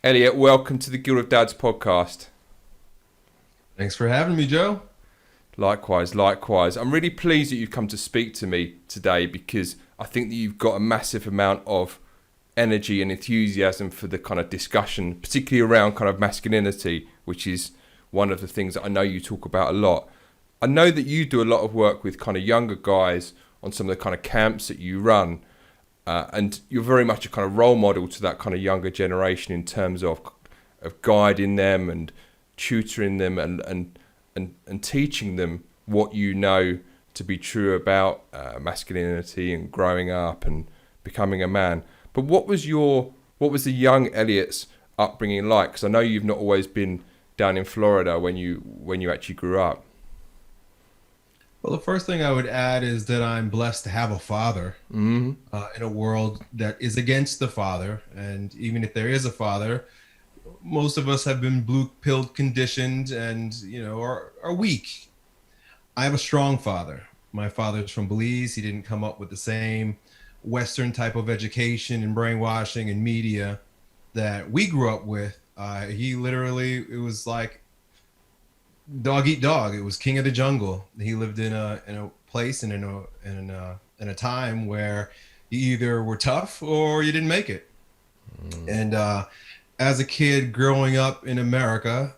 Elliott, welcome to the Guild of Dads podcast. Thanks for having me, Joe. Likewise, likewise. I'm really pleased that you've come to speak to me today because I think that you've got a massive amount of energy and enthusiasm for the kind of discussion, particularly around kind of masculinity, which is one of the things that I know you talk about a lot. I know that you do a lot of work with kind of younger guys on some of the kind of camps that you run. And you're very much a kind of role model to that kind of younger generation in terms of guiding them and tutoring them and teaching them what you know to be true about masculinity and growing up and becoming a man. But what was the young Elliott's upbringing like? Because I know you've not always been down in Florida when you actually grew up. Well, the first thing I would add is that I'm blessed to have a father in a world that is against the father. And even if there is a father, most of us have been blue-pilled conditioned and, are weak. I have a strong father. My father's from Belize. He didn't come up with the same Western type of education and brainwashing and media that we grew up with. He literally, it was like dog eat dog. It was king of the jungle. He lived in a place and in a time where you either were tough or you didn't make it. And as a kid growing up in America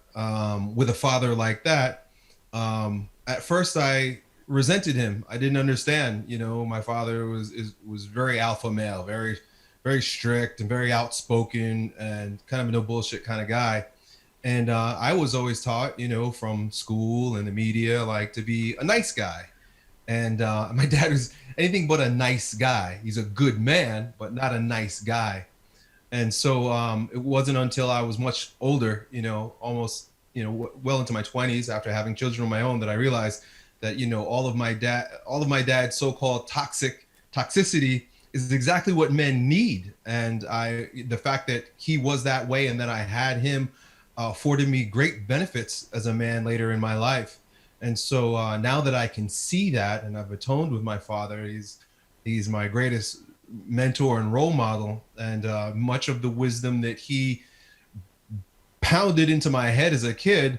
with a father like that, at first I resented him. I didn't understand. My father was very alpha male, very very strict and very outspoken and kind of a no bullshit kind of guy. And I was always taught, from school and the media, like to be a nice guy. And my dad was anything but a nice guy. He's a good man, but not a nice guy. And so it wasn't until I was much older, almost, well into my 20s after having children of my own that I realized that, all of my dad's so-called toxicity is exactly what men need. And the fact that he was that way and that I had him afforded me great benefits as a man later in my life. And so now that I can see that and I've atoned with my father, he's my greatest mentor and role model. And much of the wisdom that he pounded into my head as a kid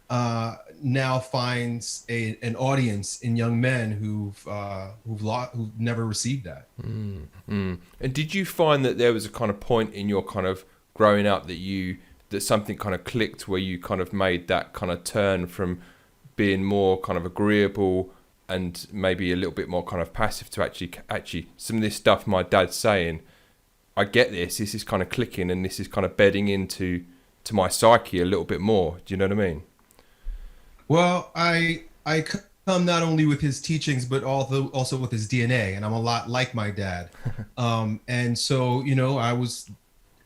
now finds an audience in young men who've never received that. And did you find that there was a kind of point in your kind of growing up that something kind of clicked where you kind of made that kind of turn from being more kind of agreeable and maybe a little bit more kind of passive to actually some of this stuff my dad's saying, I get this is kind of clicking and this is kind of bedding into my psyche a little bit more. Do you know what I mean? Well, I come not only with his teachings, but also with his DNA, and I'm a lot like my dad. And so, I was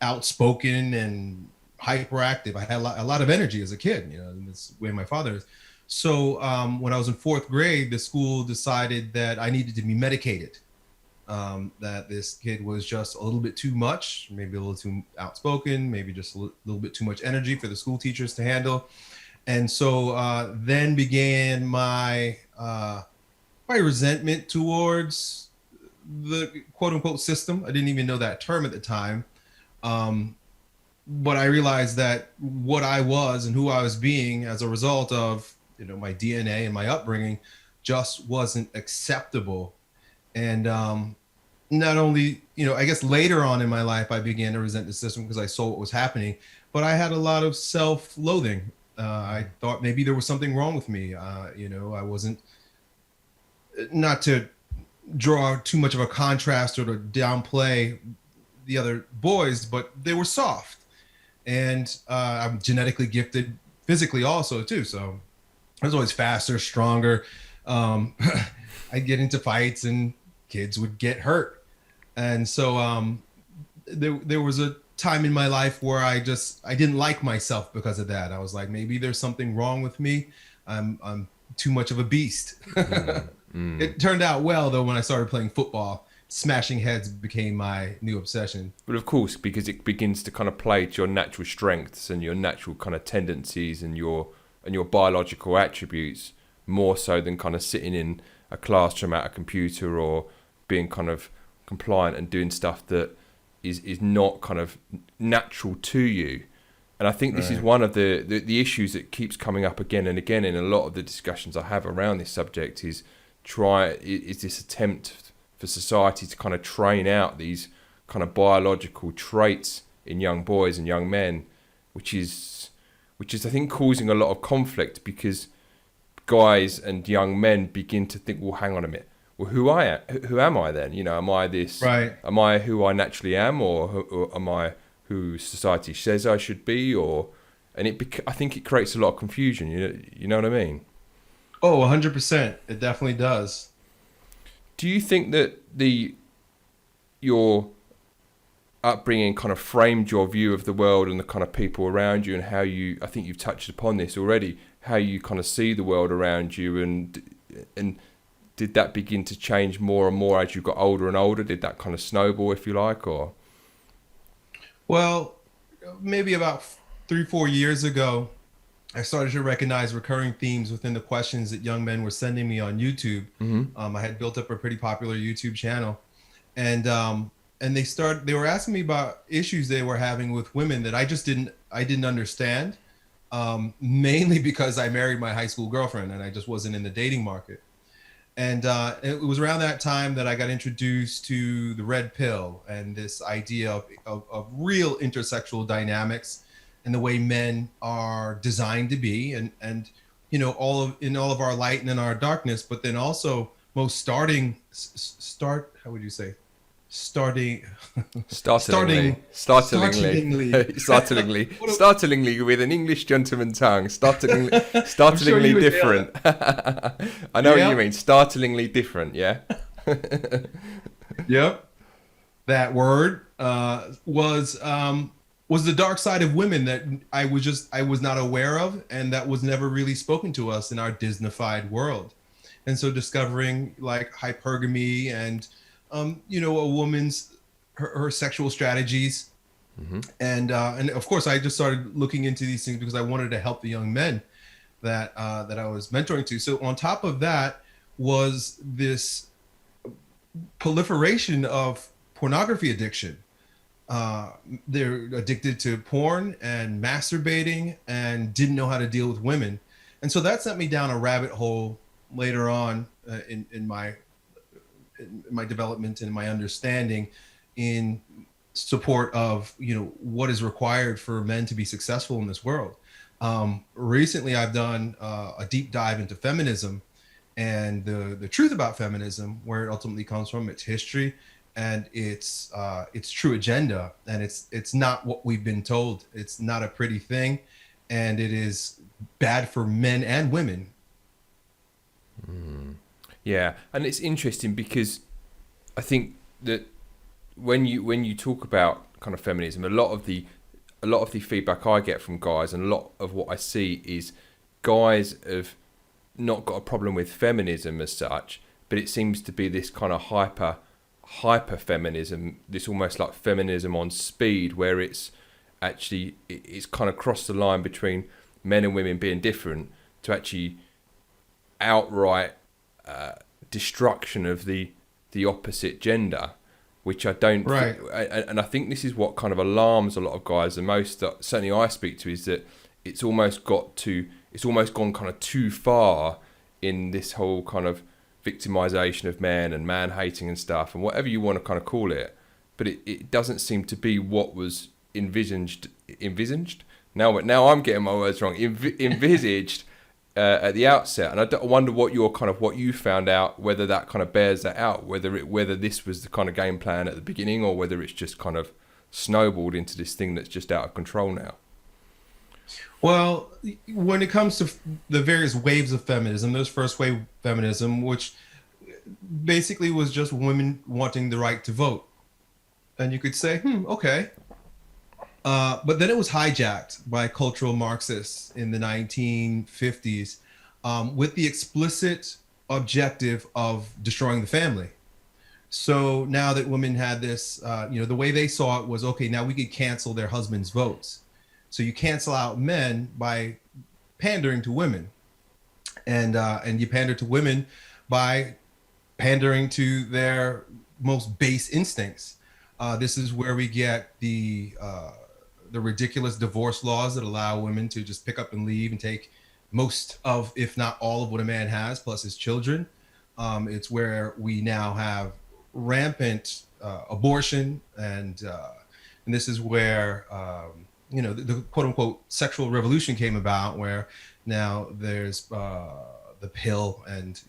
outspoken and hyperactive. I had a lot of energy as a kid, in this way my father is. So when I was in fourth grade, the school decided that I needed to be medicated, that this kid was just a little bit too much, maybe a little too outspoken, maybe just a little bit too much energy for the school teachers to handle. And so then began my resentment towards the quote unquote system. I didn't even know that term at the time. But I realized that what I was and who I was being as a result of, my DNA and my upbringing just wasn't acceptable. And not only, I guess later on in my life, I began to resent the system because I saw what was happening, but I had a lot of self-loathing. I thought maybe there was something wrong with me. I wasn't, not to draw too much of a contrast or to downplay the other boys, but they were soft. And I'm genetically gifted physically also too. So I was always faster, stronger. I'd get into fights and kids would get hurt. And so there was a time in my life where I didn't like myself because of that. I was like, maybe there's something wrong with me. I'm too much of a beast. It turned out well though when I started playing football. Smashing heads became my new obsession. But of course, because it begins to kind of play to your natural strengths and your natural kind of tendencies and your biological attributes more so than kind of sitting in a classroom at a computer or being kind of compliant and doing stuff that is not kind of natural to you. And I think this is one of the issues that keeps coming up again and again in a lot of the discussions I have around this subject is this attempt for society to kind of train out these kind of biological traits in young boys and young men, which is I think causing a lot of conflict, because guys and young men begin to think, well, hang on a minute, well, who am I then? Am I this? Right. Am I who I naturally am, or am I who society says I should be? I think it creates a lot of confusion. You know what I mean? Oh, 100%. It definitely does. Do you think that your upbringing kind of framed your view of the world and the kind of people around you, and how I think you've touched upon this already, how you kind of see the world around you, and did that begin to change more and more as you got older and older? Did that kind of snowball, if you like, or? Well, maybe about 3-4 years ago, I started to recognize recurring themes within the questions that young men were sending me on YouTube. I had built up a pretty popular YouTube channel, and they were asking me about issues they were having with women that I didn't understand, mainly because I married my high school girlfriend and I just wasn't in the dating market. And it was around that time that I got introduced to the red pill and this idea of real intersexual dynamics and the way men are designed to be, and all of our light and in our darkness, but then also startlingly with an English gentleman tongue, startlingly different. I know what you mean, startlingly different. Yeah. Yep. That word was the dark side of women that I was not aware of, and that was never really spoken to us in our Disneyfied world. And so discovering like hypergamy and a woman's her sexual strategies, and of course I just started looking into these things because I wanted to help the young men that I was mentoring to. So on top of that was this proliferation of pornography addiction. They're addicted to porn and masturbating and didn't know how to deal with women, and so that sent me down a rabbit hole later on in my development and my understanding in support of what is required for men to be successful in this world. Recently I've done a deep dive into feminism and the truth about feminism, where it ultimately comes from, its history and its true agenda. And it's not what we've been told. It's not a pretty thing, and it is bad for men and women. Yeah, and it's interesting because I think that when you talk about kind of feminism, a lot of the feedback I get from guys, and a lot of what I see is guys have not got a problem with feminism as such, but it seems to be this kind of hyper feminism, this almost like feminism on speed, where it's kind of crossed the line between men and women being different to actually outright destruction of the opposite gender, which I don't right. And I think this is what kind of alarms a lot of guys the most, that certainly I speak to, is that it's almost gone kind of too far in this whole kind of victimization of men and man hating and stuff, and whatever you want to kind of call it, but it doesn't seem to be what was envisaged. Now I'm getting my words wrong. Envisaged at the outset, and I wonder what you found out, whether that kind of bears that out, whether this was the kind of game plan at the beginning, or whether it's just kind of snowballed into this thing that's just out of control now. Well, when it comes to the various waves of feminism, there's first wave feminism, which basically was just women wanting the right to vote. And you could say, okay. But then it was hijacked by cultural Marxists in the 1950s with the explicit objective of destroying the family. So now that women had this, the way they saw it was, okay, now we could cancel their husbands' votes. So you cancel out men by pandering to women, and you pander to women by pandering to their most base instincts. This is where we get the ridiculous divorce laws that allow women to just pick up and leave and take most of, if not all of what a man has, plus his children. It's where we now have rampant abortion, and this is where the quote unquote sexual revolution came about, where now there's the pill and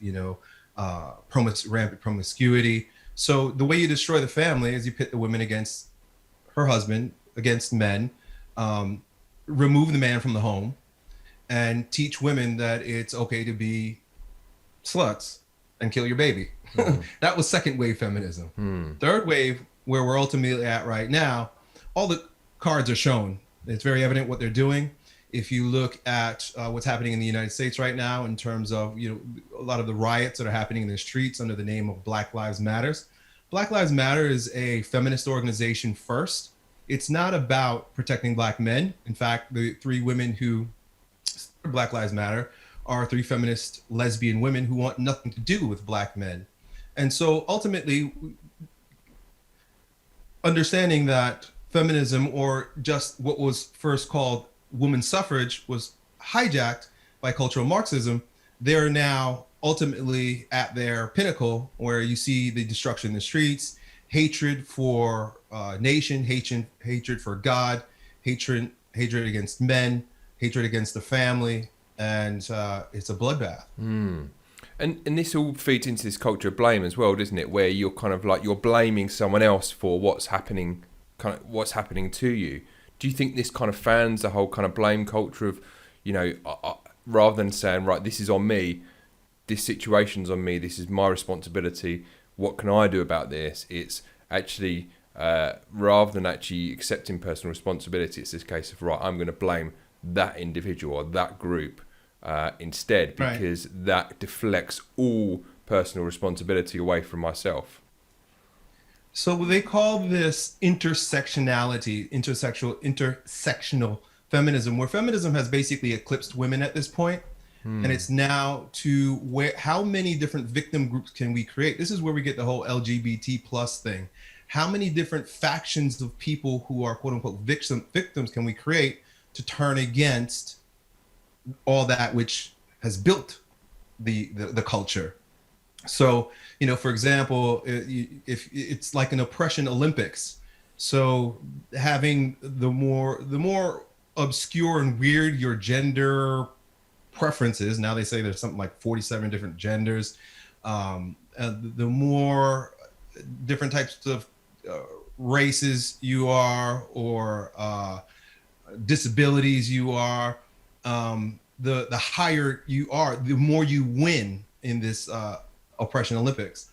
rampant promiscuity. So the way you destroy the family is you pit the woman against her husband, against men, remove the man from the home, and teach women that it's okay to be sluts and kill your baby. That was second wave feminism. Third wave, where we're ultimately at right now, all the cards are shown. It's very evident what they're doing. If you look at what's happening in the United States right now, in terms of a lot of the riots that are happening in the streets under the name of Black Lives Matters. Black Lives Matter is a feminist organization first. It's not about protecting Black men. In fact, the three women who started Black Lives Matter are three feminist lesbian women who want nothing to do with Black men. And so ultimately, understanding that feminism, or just what was first called women's suffrage, was hijacked by cultural Marxism, they're now ultimately at their pinnacle, where you see the destruction in the streets, hatred for nation, hatred for God, hatred against men, hatred against the family, and it's a bloodbath. And this all feeds into this culture of blame as well, doesn't it? Where you're kind of like you're blaming someone else for what's happening to you. Do you think this kind of fans the whole kind of blame culture of, rather than saying, right, this is on me, this situation's on me, this is my responsibility, what can I do about this? It's actually, rather than actually accepting personal responsibility, it's this case of, right, I'm going to blame that individual or that group instead, because that deflects all personal responsibility away from myself. So they call this intersectional feminism, where feminism has basically eclipsed women at this point. And it's now to how many different victim groups can we create? This is where we get the whole LGBT plus thing. How many different factions of people who are quote unquote victims can we create to turn against all that which has built the culture? So, for example, if it's like an oppression Olympics. So having the more obscure and weird your gender preferences, now they say there's something like 47 different genders, the more different types of races you are, or disabilities you are, the higher you are, the more you win in this oppression Olympics.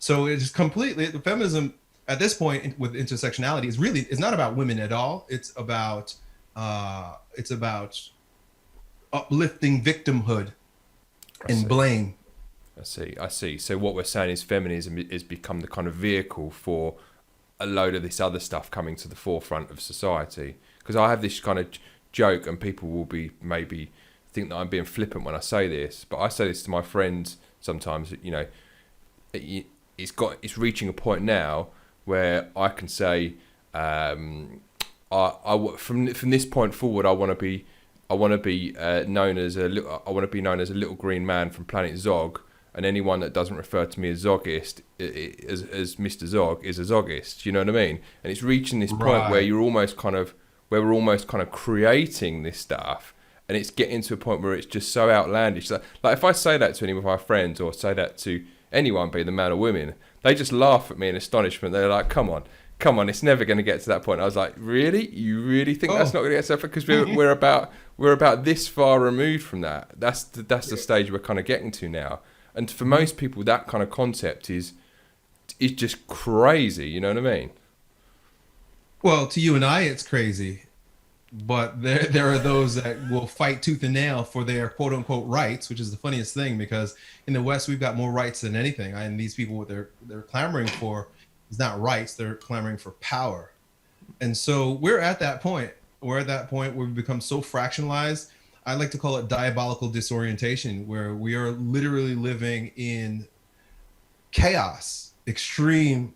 So it's completely, the feminism at this point with intersectionality is not about women at all. It's about uplifting victimhood and blame. I see. So what we're saying is feminism has become the kind of vehicle for a load of this other stuff coming to the forefront of society. Because I have this kind of joke, and people will be maybe think that I'm being flippant when I say this, but I say this to my friends sometimes. It's reaching a point now where I can say, from this point forward, I want to be known as a little green man from Planet Zog, and anyone that doesn't refer to me as Zogist, as Mr. Zog, is a Zogist. You know what I mean? And it's reaching this point where we're almost kind of creating this stuff, and it's getting to a point where it's just so outlandish. Like if I say that to any of my friends, or say that to anyone, be the man or women, they just laugh at me in astonishment. They're like, come on, it's never going to get to that point. I was like, really? You really think that's not going to get to that point? Because we're about this far removed from that. That's the stage we're kind of getting to now. And for most people, that kind of concept is just crazy. You know what I mean? Well, to you and I, it's crazy. But there are those that will fight tooth and nail for their quote unquote rights, which is the funniest thing, because in the West, we've got more rights than anything. And these people, what they're clamoring for is not rights, they're clamoring for power. And so we're at that point. We're at that point where we've become so fractionalized. I like to call it diabolical disorientation, where we are literally living in chaos, extreme,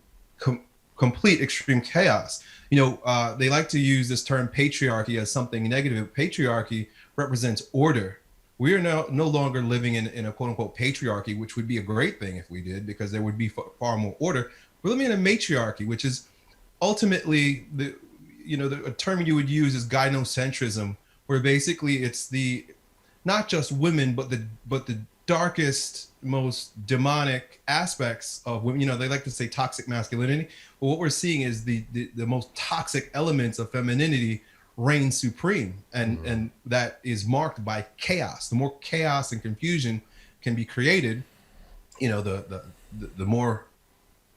complete extreme chaos. They like to use this term patriarchy as something negative. Patriarchy represents order. We are no longer living in a quote unquote patriarchy, which would be a great thing if we did, because there would be far more order. We're living in a matriarchy, which is ultimately the term you would use is gynocentrism, where basically it's the not just women, but the darkest, most demonic aspects of women. They like to say toxic masculinity. But what we're seeing is the most toxic elements of femininity reign supreme, and that is marked by chaos. The more chaos and confusion can be created, the more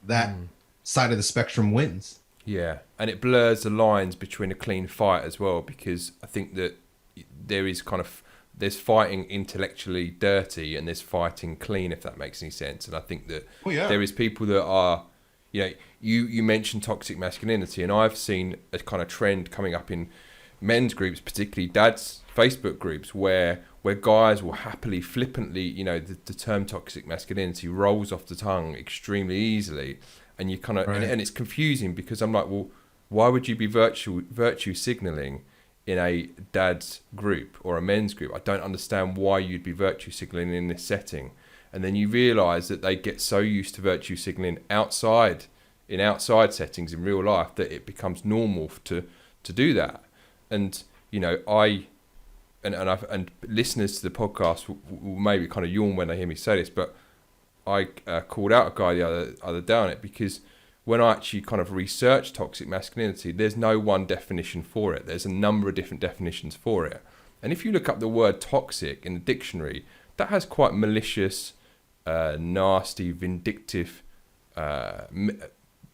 that side of the spectrum wins. Yeah, and it blurs the lines between a clean fight as well, because I think that there's fighting intellectually dirty and there's fighting clean, if that makes any sense. And I think that there is people that are, you mentioned toxic masculinity, and I've seen a kind of trend coming up in men's groups, particularly dads' Facebook groups, where guys will happily, flippantly, the term toxic masculinity rolls off the tongue extremely easily. And you kind of, and it's confusing, because I'm like, well, why would you be virtue signaling in a dad's group or a men's group? I don't understand why you'd be virtue signaling in this setting. And then you realise that they get so used to virtue signaling outside settings in real life that it becomes normal to do that. And and listeners to the podcast will maybe kind of yawn when they hear me say this, but I called out a guy the other day on it, because when I actually kind of researched toxic masculinity, there's no one definition for it. There's a number of different definitions for it. And if you look up the word toxic in the dictionary, that has quite malicious, nasty, vindictive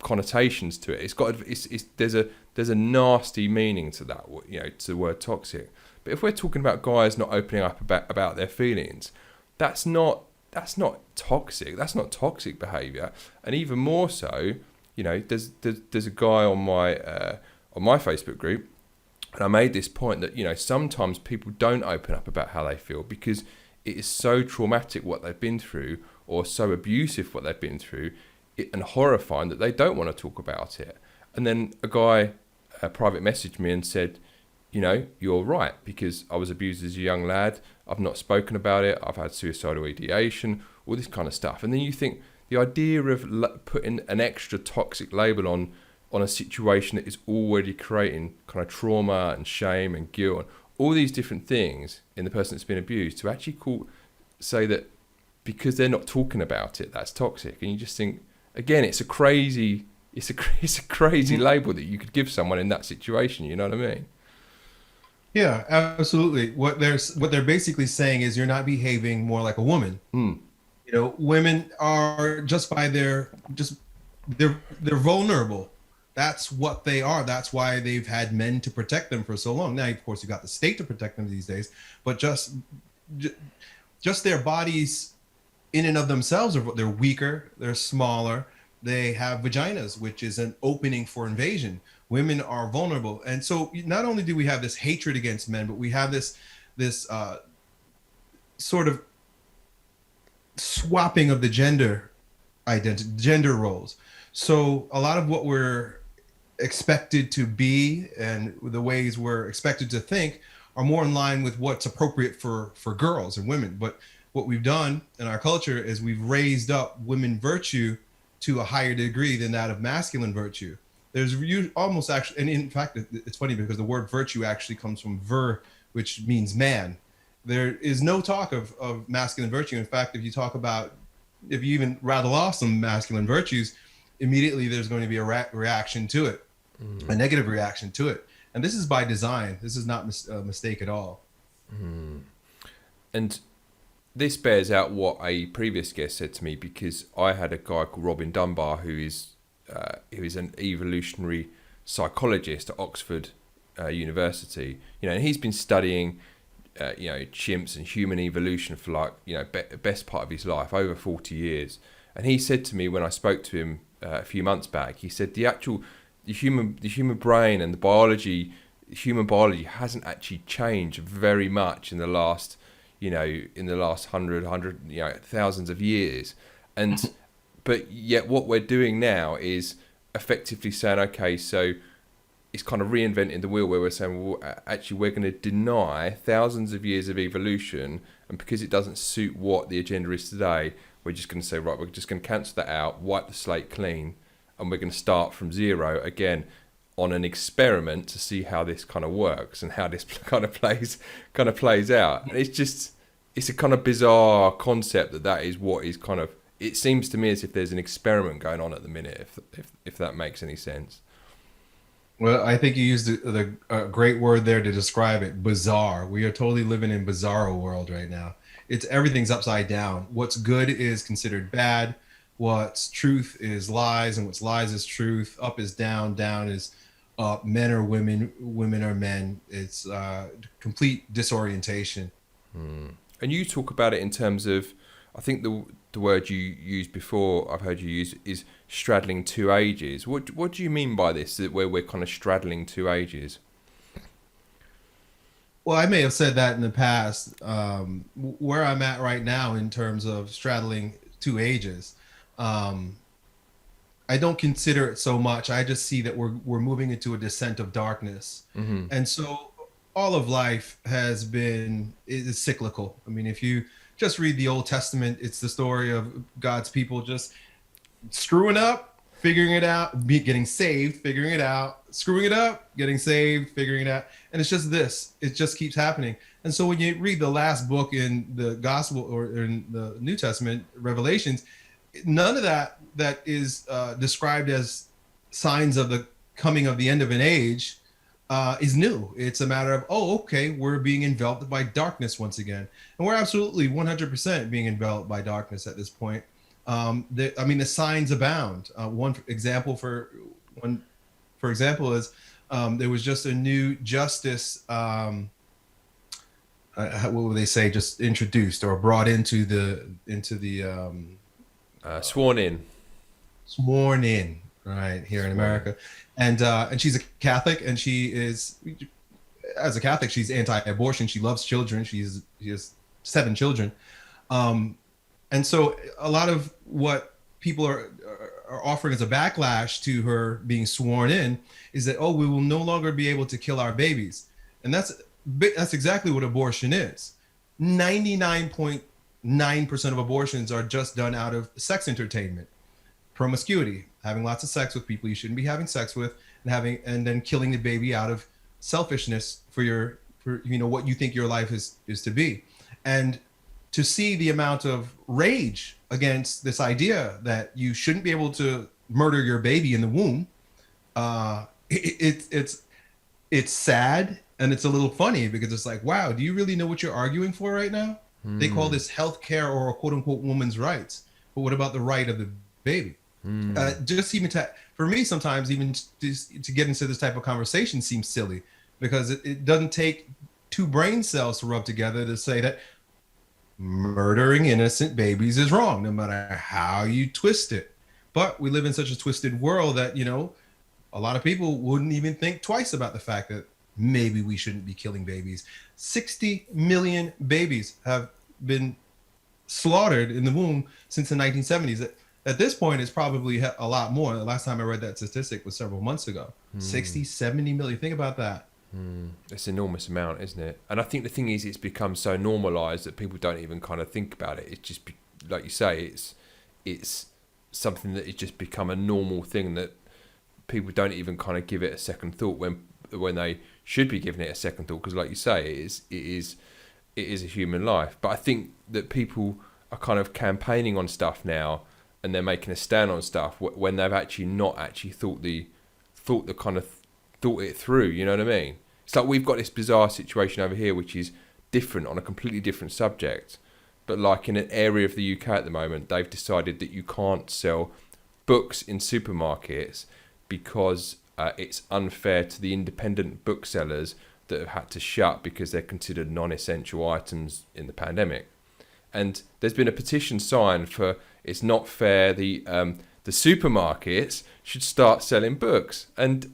connotations to it. There's a nasty meaning to that, to the word toxic. But if we're talking about guys not opening up about their feelings, that's not toxic. That's not toxic behaviour. And even more so, there's a guy on my Facebook group, and I made this point that sometimes people don't open up about how they feel because it is so traumatic what they've been through, or so abusive what they've been through, and horrifying, that they don't want to talk about it. And then a guy private messaged me and said, you're right, because I was abused as a young lad. I've not spoken about it. I've had suicidal ideation, all this kind of stuff. And then you think the idea of putting an extra toxic label on a situation that is already creating kind of trauma and shame and guilt and all these different things in the person that's been abused, to actually say that because they're not talking about it, that's toxic. And you just think, again, it's a crazy label that you could give someone in that situation. You know what I mean? Yeah, absolutely. What they're basically saying is you're not behaving more like a woman. Women are they're vulnerable. That's what they are. That's why they've had men to protect them for so long. Now, of course, you got the state to protect them these days, but just their bodies in and of themselves they're weaker, they're smaller, they have vaginas, which is an opening for invasion. Women are vulnerable. And so not only do we have this hatred against men, but we have this sort of swapping of the gender identity, gender roles. So a lot of what we're expected to be and the ways we're expected to think are more in line with what's appropriate for girls and women. But what we've done in our culture is we've raised up women virtue to a higher degree than that of masculine virtue. There's almost actually, and in fact, it's funny because the word virtue actually comes from vir, which means man. There is no talk of masculine virtue. In fact, if you even rattle off some masculine virtues, immediately there's going to be a reaction to it, a negative reaction to it. And this is by design. This is not a mistake at all. And this bears out what a previous guest said to me, because I had a guy called Robin Dunbar who is an evolutionary psychologist at Oxford University, and he's been studying chimps and human evolution for best part of his life, over 40 years. And he said to me when I spoke to him a few months back, he said the human brain and human biology hasn't actually changed very much in the last 100 thousands of years. And but yet what we're doing now is effectively saying, okay, so it's kind of reinventing the wheel, where we're saying, well, actually, we're going to deny thousands of years of evolution, and because it doesn't suit what the agenda is today, we're just going to say, right, we're just going to cancel that out, wipe the slate clean, and we're going to start from zero again on an experiment to see how this kind of works and how this kind of plays out. And it's a kind of bizarre concept that is what is kind of, it seems to me as if there's an experiment going on at the minute, if that makes any sense. Well, I think you used the great word there to describe it, bizarre. We are totally living in bizarro world right now. Everything's upside down. What's good is considered bad. What's truth is lies, and what's lies is truth. Up is down, down is up. Men are women, women are men. It's complete disorientation. And you talk about it in terms of, I think the word you used before, I've heard you use, is straddling two ages. What do you mean by this, that where we're kind of straddling two ages? Well, I may have said that in the past. Where I'm at right now in terms of straddling two ages, I don't consider it so much. I just see that we're moving into a descent of darkness. Mm-hmm. And so all of life is cyclical. I mean, if you just read the Old Testament, it's the story of God's people just screwing up, figuring it out, getting saved, figuring it out, screwing it up, getting saved, figuring it out. And it's just this. It just keeps happening. And so when you read the last book in the Gospel or in the New Testament, Revelations, none of that is described as signs of the coming of the end of an age is new. It's a matter of, okay, we're being enveloped by darkness once again. And we're absolutely 100% being enveloped by darkness at this point. The signs abound. One example is there was just a new justice, what would they say, just introduced or brought into the sworn in, right here in America. And she's a Catholic, and she is, as a Catholic, she's anti-abortion. She loves children. She has 7 children. And so a lot of what people are offering as a backlash to her being sworn in is that, we will no longer be able to kill our babies. And that's exactly what abortion is. 99.9% of abortions are just done out of sex entertainment, promiscuity, having lots of sex with people you shouldn't be having sex with, and then killing the baby out of selfishness for what you think your life is to be. And to see the amount of rage against this idea that you shouldn't be able to murder your baby in the womb, it's sad, and it's a little funny, because it's like, wow, do you really know what you're arguing for right now? They call this health care or quote unquote woman's rights, but what about the right of the baby? Just even for me, sometimes even to get into this type of conversation seems silly, because it doesn't take 2 brain cells to rub together to say that murdering innocent babies is wrong, no matter how you twist it. But we live in such a twisted world that, a lot of people wouldn't even think twice about the fact that maybe we shouldn't be killing babies. 60 million babies have been slaughtered in the womb since the 1970s. At this point, it's probably a lot more. The last time I read that statistic was several months ago. 60, 70 million. Think about that. It's an enormous amount, isn't it? And I think the thing is, it's become so normalized that people don't even kind of think about it. It's just, like you say, it's something that has just become a normal thing that people don't even kind of give it a second thought when they should be giving it a second thought. Because, like you say, it is a human life. But I think that people are kind of campaigning on stuff now, and they're making a stand on stuff when they've actually not actually thought it through. You know what I mean? It's like we've got this bizarre situation over here, which is different, on a completely different subject. But like in an area of the UK at the moment, they've decided that you can't sell books in supermarkets because it's unfair to the independent booksellers that have had to shut because they're considered non-essential items in the pandemic. And there's been a petition signed for it's not fair. The supermarkets should start selling books, and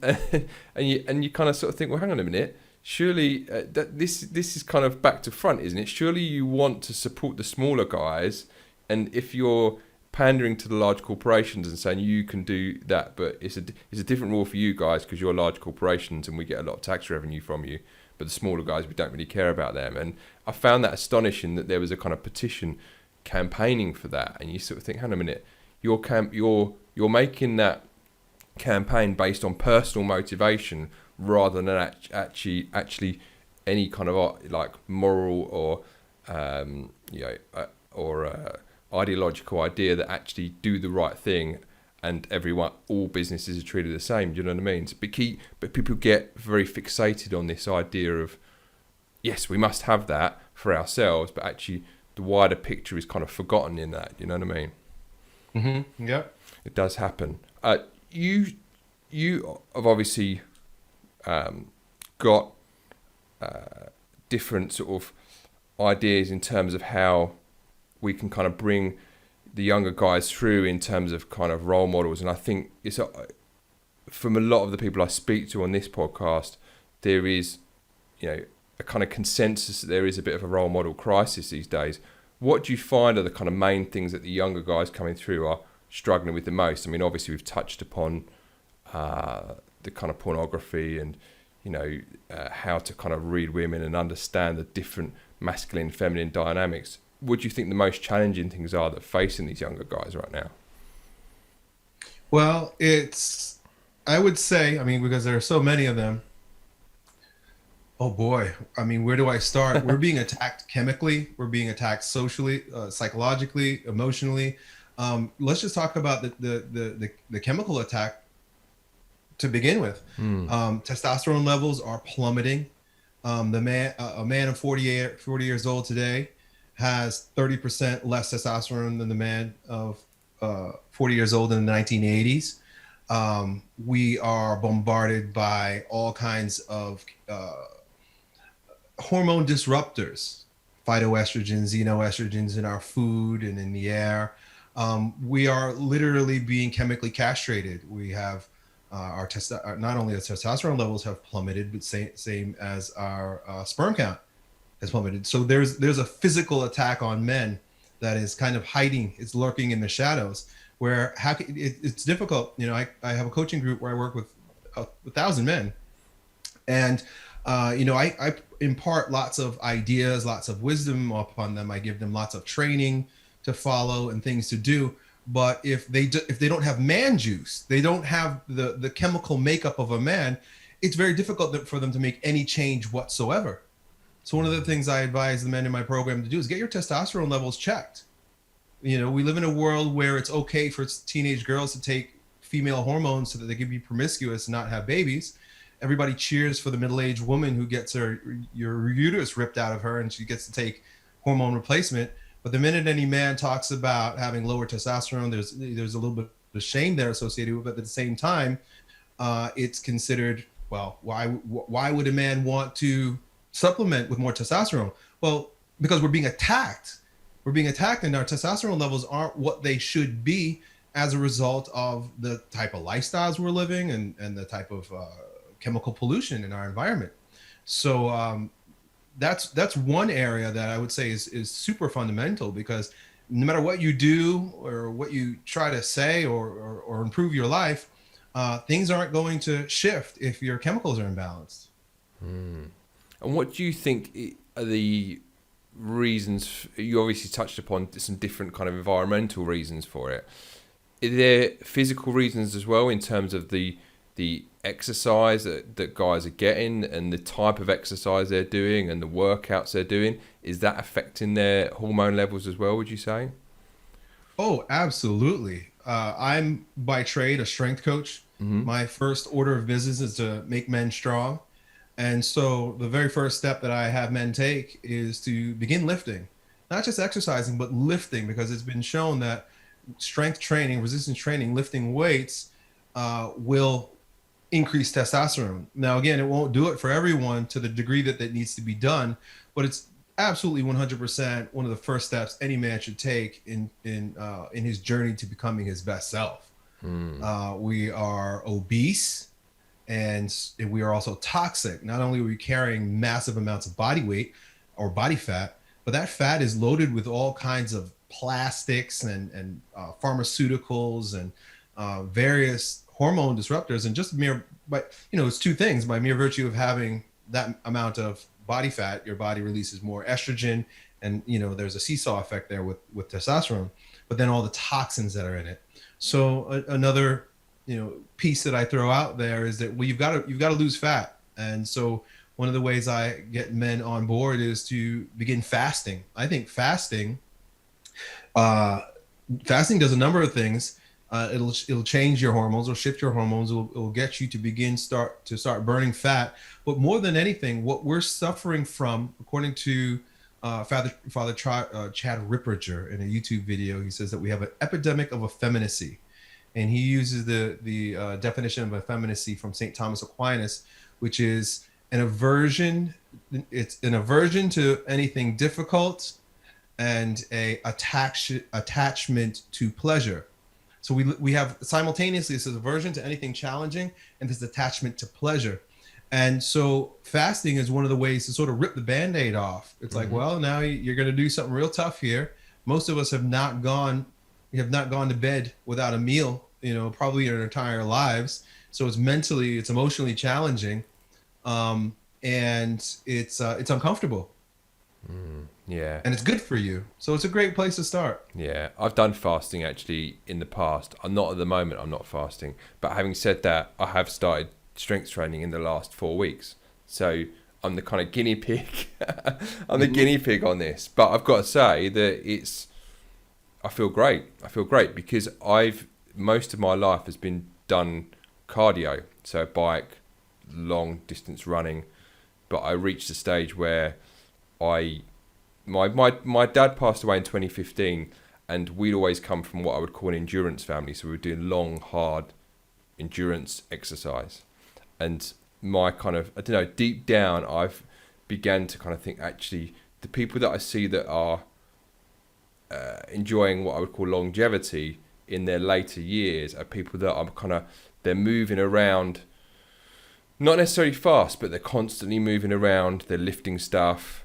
you kind of sort of think, well, hang on a minute, surely this is kind of back to front, isn't it? Surely you want to support the smaller guys, and if you're pandering to the large corporations and saying you can do that, but it's a different rule for you guys because you're large corporations and we get a lot of tax revenue from you. But the smaller guys, we don't really care about them. And I found that astonishing that there was a kind of petition campaigning for that. And you sort of think, hang on a minute, you're making that campaign based on personal motivation rather than actually any kind of like moral or ideological idea that actually do the right thing, and all businesses are treated the same. Do you know what I mean? But people get very fixated on this idea of, yes, we must have that for ourselves, but actually the wider picture is kind of forgotten in that. You know what I mean? Mm-hmm. Yeah, it does happen. You have obviously got different sort of ideas in terms of how we can kind of bring the younger guys through in terms of kind of role models. And I think it's from a lot of the people I speak to on this podcast, there is, a kind of consensus that there is a bit of a role model crisis these days. What do you find are the kind of main things that the younger guys coming through are struggling with the most? I mean, obviously we've touched upon the kind of pornography and, how to kind of read women and understand the different masculine and feminine dynamics. What do you think the most challenging things are that are facing these younger guys right now? Well, I would say, because there are so many of them. Oh boy. Where do I start? We're being attacked chemically. We're being attacked socially, psychologically, emotionally. Let's just talk about the chemical attack to begin with. Testosterone levels are plummeting. A man of 40 years old today has 30% less testosterone than the man of 40 years old in the 1980s. We are bombarded by all kinds of hormone disruptors, phytoestrogens, xenoestrogens in our food and in the air. We are literally being chemically castrated. We have not only our testosterone levels have plummeted, but same as our sperm count has plummeted. So there's a physical attack on men that is kind of hiding, it's lurking in the shadows, where it's difficult. I have a coaching group where I work with 1,000 men, and I impart lots of ideas, lots of wisdom upon them. I give them lots of training to follow and things to do. But if they don't have man juice, they don't have the chemical makeup of a man, it's very difficult for them to make any change whatsoever. So one of the things I advise the men in my program to do is get your testosterone levels checked. We live in a world where it's okay for teenage girls to take female hormones so that they can be promiscuous and not have babies. Everybody cheers for the middle-aged woman who gets your uterus ripped out of her and she gets to take hormone replacement. But the minute any man talks about having lower testosterone, there's a little bit of shame there associated with it. But at the same time, it's considered, well, why would a man want to supplement with more testosterone? Well, because we're being attacked. We're being attacked, and our testosterone levels aren't what they should be as a result of the type of lifestyles we're living and the type of chemical pollution in our environment. So that's one area that I would say is super fundamental, because no matter what you do or what you try to say or improve your life, things aren't going to shift if your chemicals are imbalanced. And what do you think are the reasons? You obviously touched upon some different kind of environmental reasons for it. Are there physical reasons as well in terms of the exercise that guys are getting and the type of exercise they're doing and the workouts they're doing? Is that affecting their hormone levels as well, would you say? Oh, absolutely. I'm by trade a strength coach. Mm-hmm. My first order of business is to make men strong. And so the very first step that I have men take is to begin lifting, not just exercising, but lifting, because it's been shown that strength training, resistance training, lifting weights will increase testosterone. Now, again, it won't do it for everyone to the degree that needs to be done, but it's absolutely 100% one of the first steps any man should take in his journey to becoming his best self. We are obese, and we are also toxic. Not only are we carrying massive amounts of body weight or body fat, but that fat is loaded with all kinds of plastics and pharmaceuticals and various hormone disruptors, and just it's two things. By mere virtue of having that amount of body fat, your body releases more estrogen, and there's a seesaw effect there with testosterone, but then all the toxins that are in it. So another piece that I throw out there is that, well, you've got to lose fat. And so one of the ways I get men on board is to begin fasting. I think fasting does a number of things. It'll change your hormones, it'll shift your hormones, it'll get you to start burning fat. But more than anything, what we're suffering from, according to Father Chad Ripperger in a YouTube video, he says that we have an epidemic of effeminacy. And he uses the definition of effeminacy from St. Thomas Aquinas, which is an aversion. It's an aversion to anything difficult and a attachment to pleasure. So we have simultaneously this aversion to anything challenging and this attachment to pleasure. And so fasting is one of the ways to sort of rip the Band-Aid off. It's like, well, now you're going to do something real tough here. Most of us have not gone to bed without a meal, probably our entire lives. So it's emotionally challenging, and it's uncomfortable. Yeah. And it's good for you. So it's a great place to start. Yeah. I've done fasting actually in the past. I'm not at the moment, I'm not fasting. But having said that, I have started strength training in the last 4 weeks. So I'm the kind of guinea pig. I'm the guinea pig on this. But I've got to say that I feel great. I feel great because most of my life has been done cardio. So bike, long distance running. But I reached a stage where my dad passed away in 2015, and we'd always come from what I would call an endurance family. So we were doing long, hard endurance exercise. And my kind of, I don't know, deep down, I've began to kind of think, actually, the people that I see that are enjoying what I would call longevity in their later years are people that are they're moving around, not necessarily fast, but they're constantly moving around, they're lifting stuff.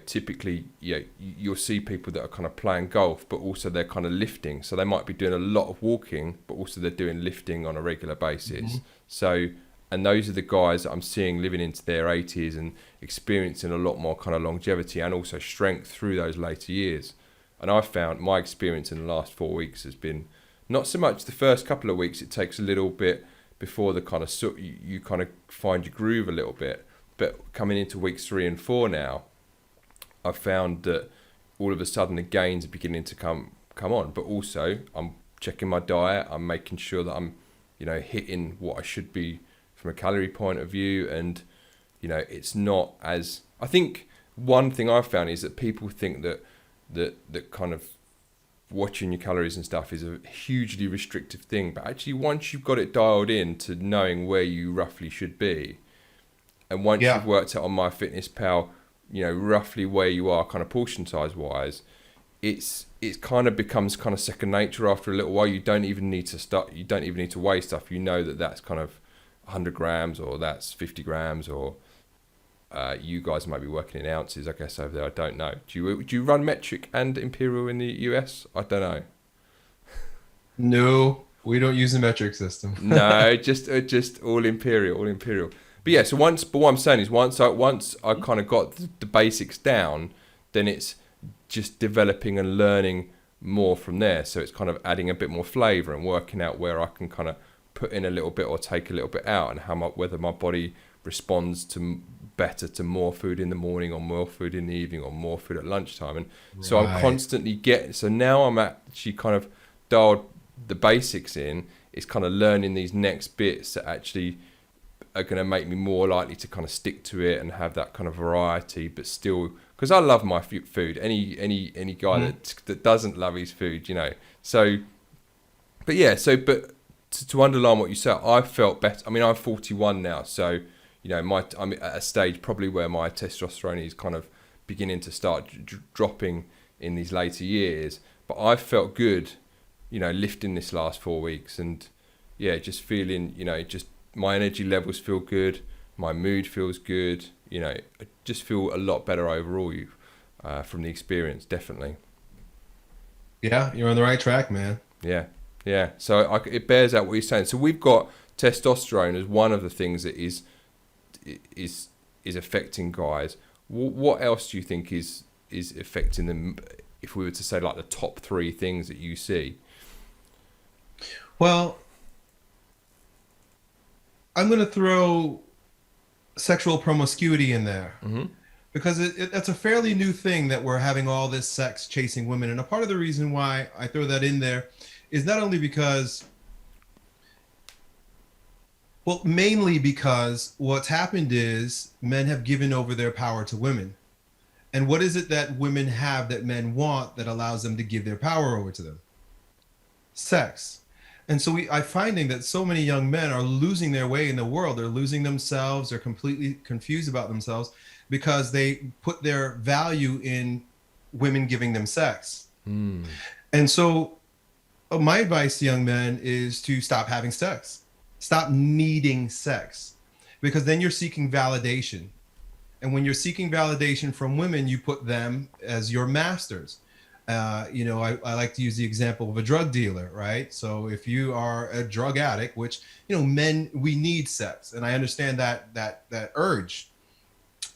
Typically, you'll see people that are kind of playing golf, but also they're kind of lifting. So they might be doing a lot of walking, but also they're doing lifting on a regular basis. So, and those are the guys that I'm seeing living into their 80s and experiencing a lot more kind of longevity and also strength through those later years. And I've found my experience in the last 4 weeks has been not so much the first couple of weeks. It takes a little bit before the kind of you kind of find your groove a little bit. But coming into weeks 3 and 4 now, I've found that all of a sudden the gains are beginning to come on. But also I'm checking my diet. I'm making sure that I'm, hitting what I should be from a calorie point of view. And, it's not as, I think one thing I've found is that people think that kind of watching your calories and stuff is a hugely restrictive thing. But actually, once you've got it dialed in to knowing where you roughly should be, and once you've worked out on MyFitnessPal, roughly where you are kind of portion size wise, it kind of becomes kind of second nature after a little while. You don't even need to weigh stuff. That's kind of 100 grams or that's 50 grams or you guys might be working in ounces, I guess, over there. I don't know. Do you run metric and imperial in the US? I don't know. No, we don't use a metric system. No, just all imperial. But yeah, but what I'm saying is once I kind of got the basics down, then it's just developing and learning more from there. So it's kind of adding a bit more flavor and working out where I can kind of put in a little bit or take a little bit out, and whether my body responds better to more food in the morning or more food in the evening or more food at lunchtime. And so I'm constantly so now I'm actually kind of dialed the basics in. It's kind of learning these next bits that actually are going to make me more likely to kind of stick to it and have that kind of variety, but still, because I love my food. Any guy that doesn't love his food, So, but yeah, but to underline what you said, I felt better. I mean, I'm 41 now, so I'm at a stage probably where my testosterone is kind of beginning to start dropping in these later years. But I felt good, lifting this last 4 weeks, and just feeling, just my energy levels feel good, my mood feels good, I just feel a lot better overall from the experience, definitely. Yeah, you're on the right track, man. Yeah, yeah. So it bears out what you're saying. So we've got testosterone as one of the things that is is affecting guys. What else do you think is affecting them? If we were to say like the top three things that you see. Well, I'm going to throw sexual promiscuity in there Hmm. because that's a fairly new thing that we're having all this sex chasing women. And a part of the reason why I throw that in there is not only because, well, mainly because what's happened is men have given over their power to women. And what is it that women have that men want that allows them to give their power over to them? Sex. And so I'm finding that so many young men are losing their way in the world. They're losing themselves. They're completely confused about themselves because they put their value in women giving them sex. Mm. And so my advice to young men is to stop having sex. Stop needing sex because then you're seeking validation. And when you're seeking validation from women, you put them as your masters. I like to use the example of a drug dealer, right? So if you are a drug addict, which, men, we need sex. And I understand that urge.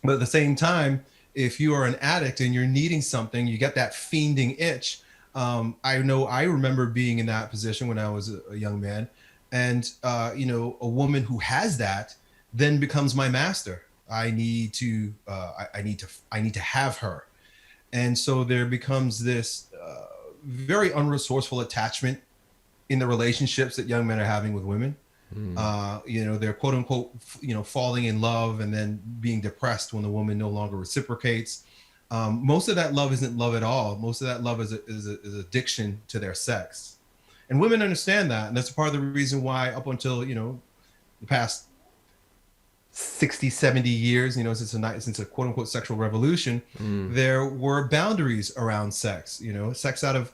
But at the same time, if you are an addict and you're needing something, you get that fiending itch. I remember being in that position when I was a young man. And, a woman who has that then becomes my master. I need to have her. And so there becomes this very unresourceful attachment in the relationships that young men are having with women. They're quote unquote, falling in love and then being depressed when the woman no longer reciprocates. Most of that love isn't love at all. Most of that love is addiction to their sex. And women understand that. And that's part of the reason why up until, the past 60, 70 years, since a quote unquote sexual revolution, there were boundaries around sex. Sex out of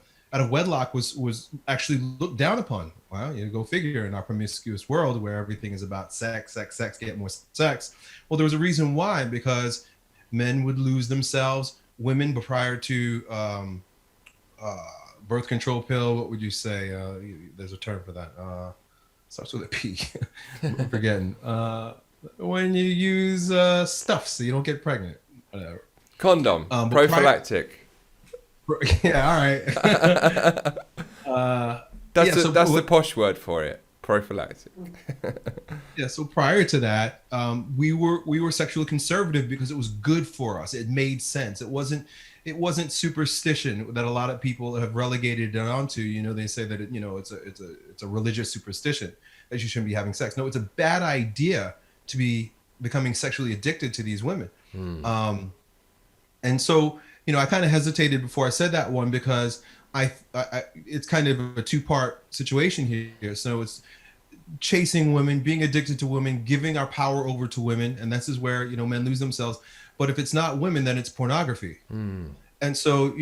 wedlock was actually looked down upon. Well, go figure, in our promiscuous world where everything is about sex, get more sex. Well, there was a reason why, because men would lose themselves. Women, but prior to birth control pill, what would you say? There's a term for that. Starts with a P. I'm forgetting. When you use stuff so you don't get pregnant, whatever. Condom, prophylactic. Yeah, all right. That's the posh word for it, prophylactic. Yeah. So prior to that, we were sexually conservative because it was good for us. It made sense. It wasn't superstition that a lot of people have relegated it onto. They say that it's a religious superstition that you shouldn't be having sex. No, it's a bad idea to be becoming sexually addicted to these women. And so, I kind of hesitated before I said that one because I it's kind of a two-part situation here. So it's chasing women, being addicted to women, giving our power over to women. And this is where, men lose themselves. But if it's not women, then it's pornography. And so,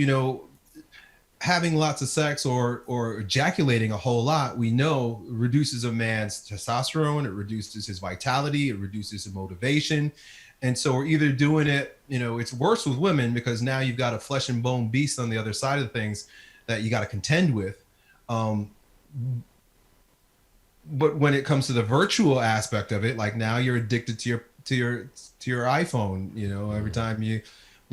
having lots of sex or ejaculating a whole lot, we know reduces a man's testosterone, it reduces his vitality, it reduces his motivation. And so we're either doing it, it's worse with women because now you've got a flesh and bone beast on the other side of things that you got to contend with. But when it comes to the virtual aspect of it, like now you're addicted to your iPhone, every time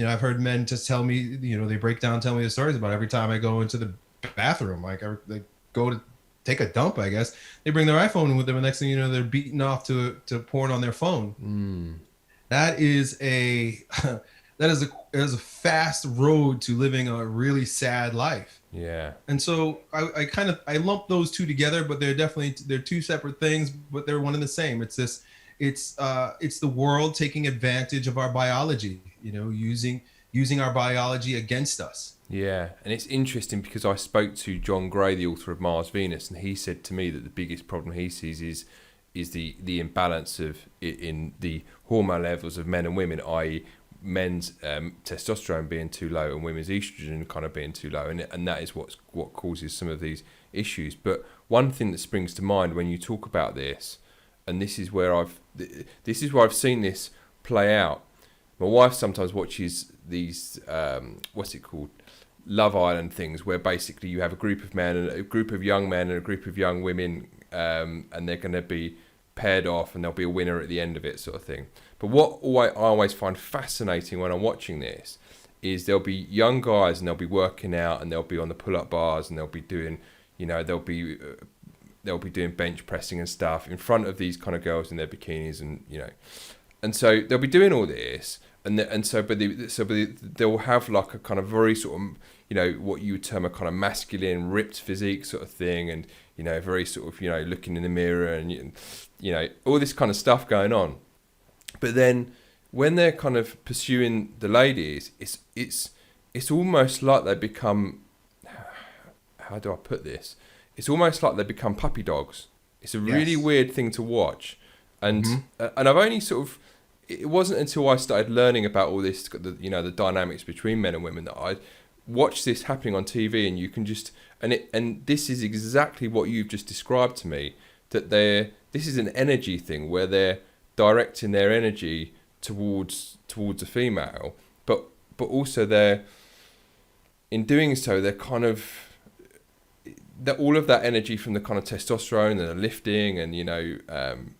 I've heard men just tell me, they break down, tell me the stories about every time I go into the bathroom, like they go to take a dump, I guess, they bring their iPhone with them. And next thing you know, they're beating off to porn on their phone. That is a fast road to living a really sad life. Yeah. And so I lump those two together, but they're two separate things, but they're one and the same. It's the world taking advantage of our biology, using our biology against us. Yeah, and it's interesting because I spoke to John Gray, the author of Mars Venus, and he said to me that the biggest problem he sees is the imbalance in the hormone levels of men and women, i.e. men's testosterone being too low and women's estrogen kind of being too low, and that is what causes some of these issues. But one thing that springs to mind when you talk about this, and this is where I've seen this play out. My wife sometimes watches these what's it called, Love Island things where basically you have a group of men and a group of young men and a group of young women, and they're going to be paired off and there'll be a winner at the end of it, sort of thing. But what I always find fascinating when I'm watching this is there'll be young guys and they'll be working out and they'll be on the pull-up bars and they'll be doing, they'll be doing bench pressing and stuff in front of these kind of girls in their bikinis, and so they'll be doing all this, but they'll have like a kind of very sort of, what you would term a kind of masculine, ripped physique sort of thing, and very sort of, looking in the mirror and all this kind of stuff going on. But then when they're kind of pursuing the ladies, it's almost like they become, how do I put this? It's almost like they become puppy dogs. It's a really weird thing to watch. And and I've only sort of, it wasn't until I started learning about all this, the dynamics between men and women, that I watched this happening on TV, and you can just, and this is exactly what you've just described to me, that this is an energy thing where they're directing their energy towards a female, but also in doing so, they're kind of, that all of that energy from the kind of testosterone and the lifting and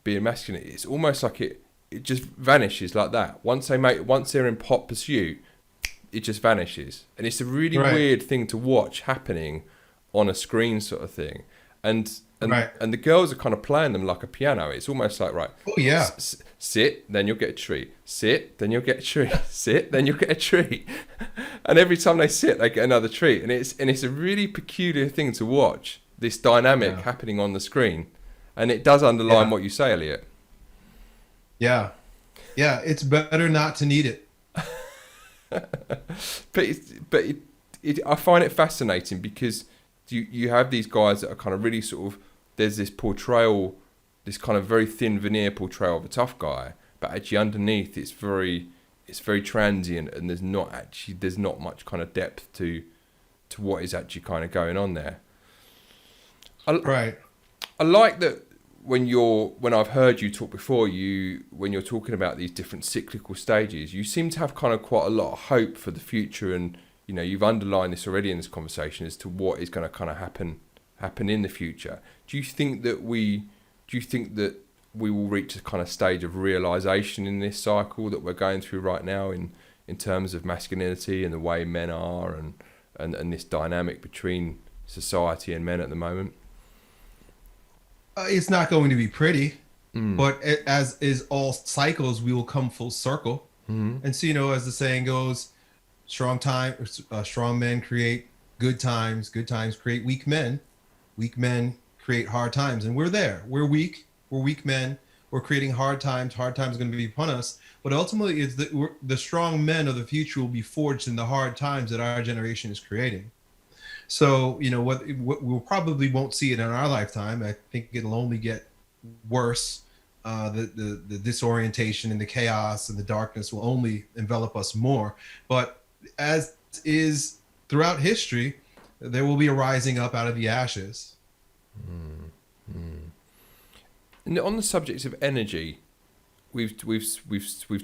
being masculine, it's almost like it just vanishes like that. Once they're in hot pursuit, it just vanishes, and it's a really weird thing to watch happening on a screen, sort of thing. And the girls are kind of playing them like a piano. It's almost like, sit, then you'll get a treat. Sit, then you'll get a treat. Sit, then you'll get a treat. And every time they sit, they get another treat. And it's a really peculiar thing to watch, this dynamic happening on the screen. And it does underline what you say, Elliott. Yeah. Yeah, it's better not to need it. but I find it fascinating because you have these guys that are kind of really sort of, there's this portrayal, this kind of very thin veneer portrayal of a tough guy, but actually underneath it's very transient, and there's not much kind of depth to what is actually kind of going on there. I like that when I've heard you talk before, when you're talking about these different cyclical stages, you seem to have kind of quite a lot of hope for the future, and you've underlined this already in this conversation as to what is going to kind of happen in the future. Do you think that we will reach a kind of stage of realization in this cycle that we're going through right now in terms of masculinity and the way men are and this dynamic between society and men at the moment? It's not going to be pretty, but as is all cycles, we will come full circle. And so, as the saying goes, strong men create good times create weak men create hard times. And we're there. We're weak men. We're creating hard times are going to be upon us. But ultimately, it's the strong men of the future will be forged in the hard times that our generation is creating. So, what we'll probably won't see it in our lifetime. I think it'll only get worse. The disorientation and the chaos and the darkness will only envelop us more. But as is throughout history, there will be a rising up out of the ashes. And on the subject of energy, we've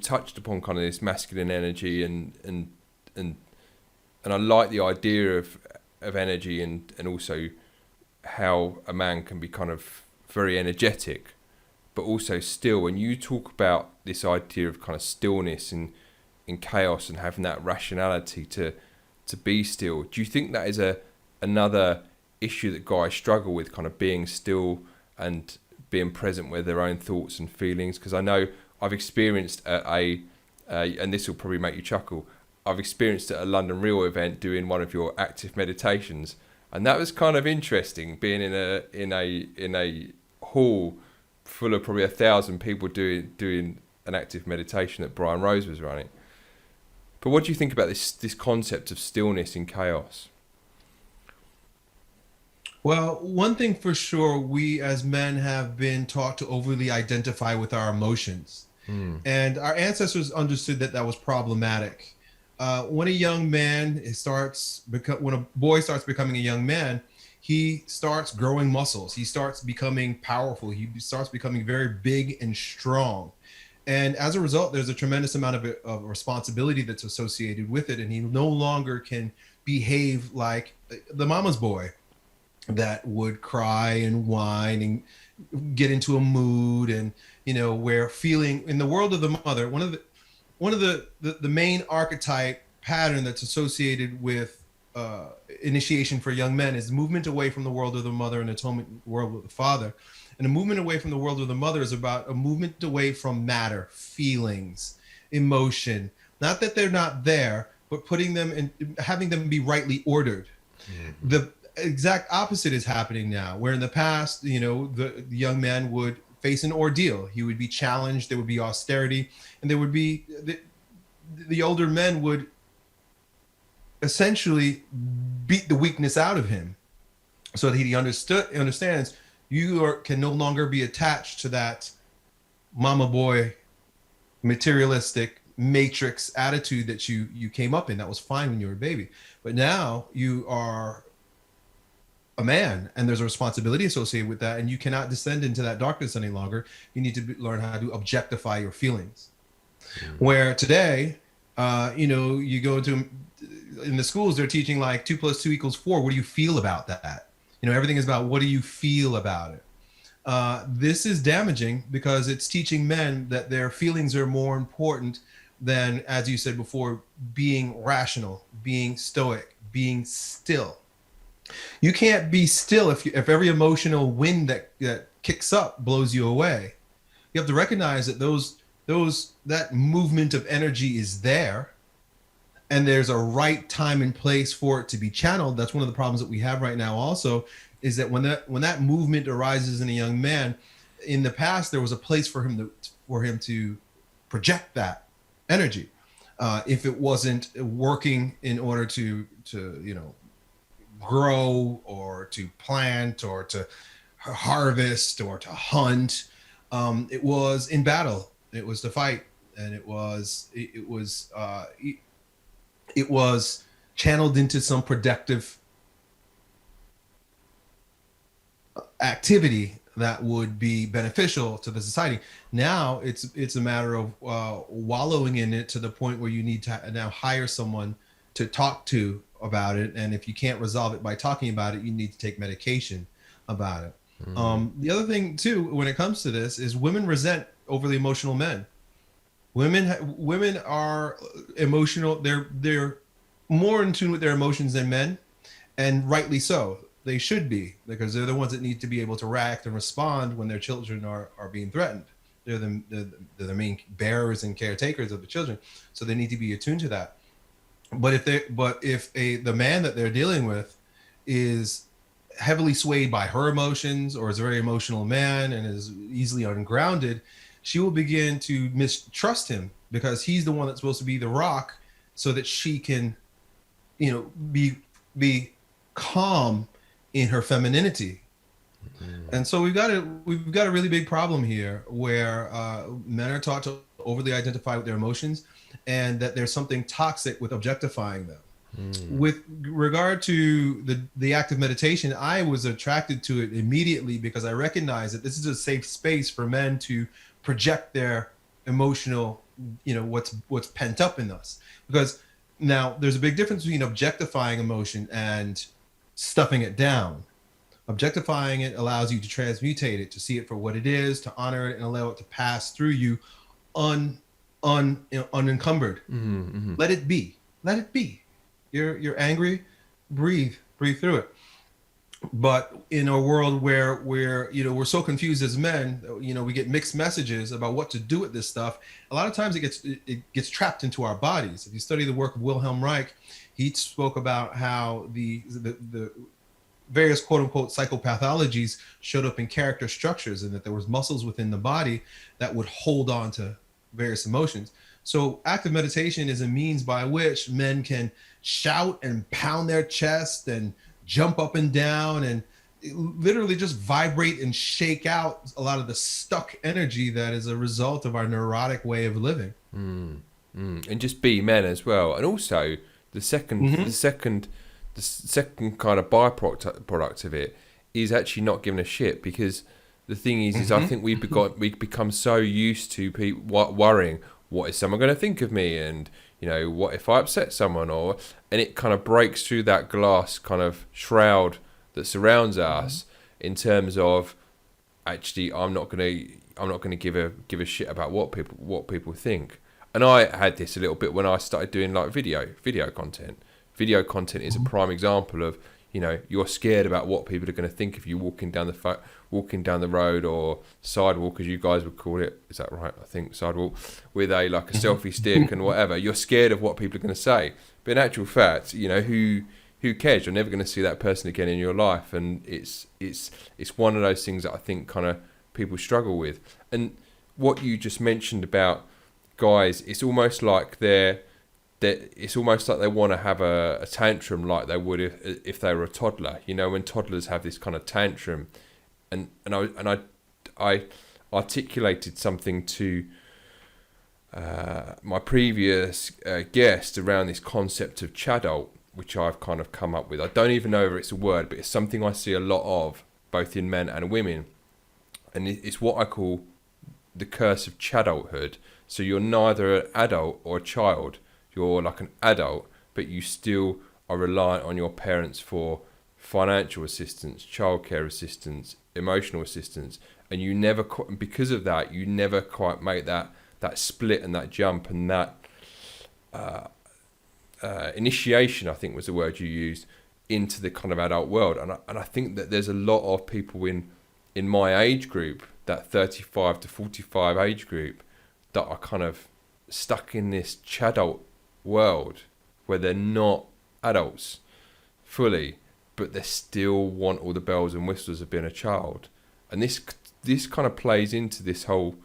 touched upon kind of this masculine energy, and I like the idea of energy and also how a man can be kind of very energetic, but also still. When you talk about this idea of kind of stillness in chaos and having that rationality to be still, do you think that is another issue that guys struggle with, kind of being still and being present with their own thoughts and feelings? Because I know I've experienced and this will probably make you chuckle, I've experienced at a London Real event doing one of your active meditations, and that was kind of interesting, being in a hall full of probably 1,000 people doing an active meditation that Brian Rose was running. But what do you think about this concept of stillness in chaos? Well, one thing for sure, we as men have been taught to overly identify with our emotions. And our ancestors understood that was problematic. When a young man when a boy starts becoming a young man, he starts growing muscles. He starts becoming powerful. He starts becoming very big and strong. And as a result, there's a tremendous amount of responsibility that's associated with it. And he no longer can behave like the mama's boy that would cry and whine and get into a mood. And, where feeling in the world of the mother, one of the main archetype pattern that's associated with initiation for young men is movement away from the world of the mother and atonement world of the father. And a movement away from the world of the mother is about a movement away from matter, feelings, emotion. Not that they're not there, but putting them in, having them be rightly ordered. Mm-hmm. The exact opposite is happening now, where in the past, the young man would face an ordeal. He would be challenged. There would be austerity, and there would be the older men would essentially beat the weakness out of him, so that he understands. Can no longer be attached to that mama boy, materialistic matrix attitude that you came up in. That was fine when you were a baby. But now you are a man, and there's a responsibility associated with that, and you cannot descend into that darkness any longer. You need to learn how to objectify your feelings. Mm-hmm. Where today, you go in the schools, they're teaching like 2 + 2 = 4. What do you feel about that? Everything is about what do you feel about it. This is damaging because it's teaching men that their feelings are more important than, as you said before, being rational, being stoic, being still. You can't be still if every emotional wind that kicks up blows you away. You have to recognize that that movement of energy is there, and there's a right time and place for it to be channeled. That's one of the problems that we have right now also, is that when that movement arises in a young man, in the past there was a place for him to project that energy. If it wasn't working in order to grow or to plant or to harvest or to hunt, it was in battle. It was to fight, and it was channeled into some productive activity that would be beneficial to the society. Now it's a matter of wallowing in it to the point where you need to now hire someone to talk to about it. And if you can't resolve it by talking about it, you need to take medication about it. Mm-hmm. The other thing too, when it comes to this, is women resent overly emotional men. Women are emotional. They're more in tune with their emotions than men, and rightly so. They should be, because they're the ones that need to be able to react and respond when their children are being threatened. They're the main bearers and caretakers of the children, so they need to be attuned to that. But if the man that they're dealing with is heavily swayed by her emotions, or is a very emotional man and is easily ungrounded, she will begin to mistrust him, because he's the one that's supposed to be the rock, so that she can, be calm in her femininity. Mm-hmm. And so we've got a really big problem here, where men are taught to overly identify with their emotions, and that there's something toxic with objectifying them. Mm. With regard to the act of meditation, I was attracted to it immediately because I recognize that this is a safe space for men to project their emotional, what's pent up in us. Because now there's a big difference between objectifying emotion and stuffing it down. Objectifying it allows you to transmutate it, to see it for what it is, to honor it, and allow it to pass through you unencumbered. Mm-hmm, mm-hmm. Let it be. You're angry, breathe through it. But in a world where we're so confused as men, we get mixed messages about what to do with this stuff. A lot of times it gets trapped into our bodies. If you study the work of Wilhelm Reich, he spoke about how the various quote unquote psychopathologies showed up in character structures, and that there was muscles within the body that would hold on to various emotions. So active meditation is a means by which men can shout and pound their chest and jump up and down and literally just vibrate and shake out a lot of the stuck energy that is a result of our neurotic way of living. And just be men as well. And also the second kind of byproduct of it is actually not giving a shit, because the thing is I think we've become so used to people worrying, what is someone going to think of me, and what if I upset someone, and it kind of breaks through that glass kind of shroud that surrounds us in terms of, actually I'm not going to give a shit about what people think. And I had this a little bit when I started doing like video content. Video content is a prime example of, you're scared about what people are going to think of you walking down the road or sidewalk, as you guys would call it. Is that right? I think sidewalk, with a selfie stick and whatever. You're scared of what people are going to say. But in actual fact, who cares? You're never going to see that person again in your life, and it's one of those things that I think kind of people struggle with. And what you just mentioned about guys, it's almost like they want to have a tantrum like they would if they were a toddler. When toddlers have this kind of tantrum, and I articulated something to my previous guest around this concept of chadult, which I've kind of come up with. I don't even know if it's a word, but it's something I see a lot of, both in men and women, and it's what I call the curse of chadulthood. So you're neither an adult or a child. You're like an adult, but you still are reliant on your parents for financial assistance, childcare assistance, emotional assistance, and you never, because of that, you never quite make that split and that jump and that initiation, I think was the word you used, into the kind of adult world. And I think that there's a lot of people in my age group, that 35 to 45 age group, that are kind of stuck in this chadult world where they're not adults fully, but they still want all the bells and whistles of being a child. And this kind of plays into this whole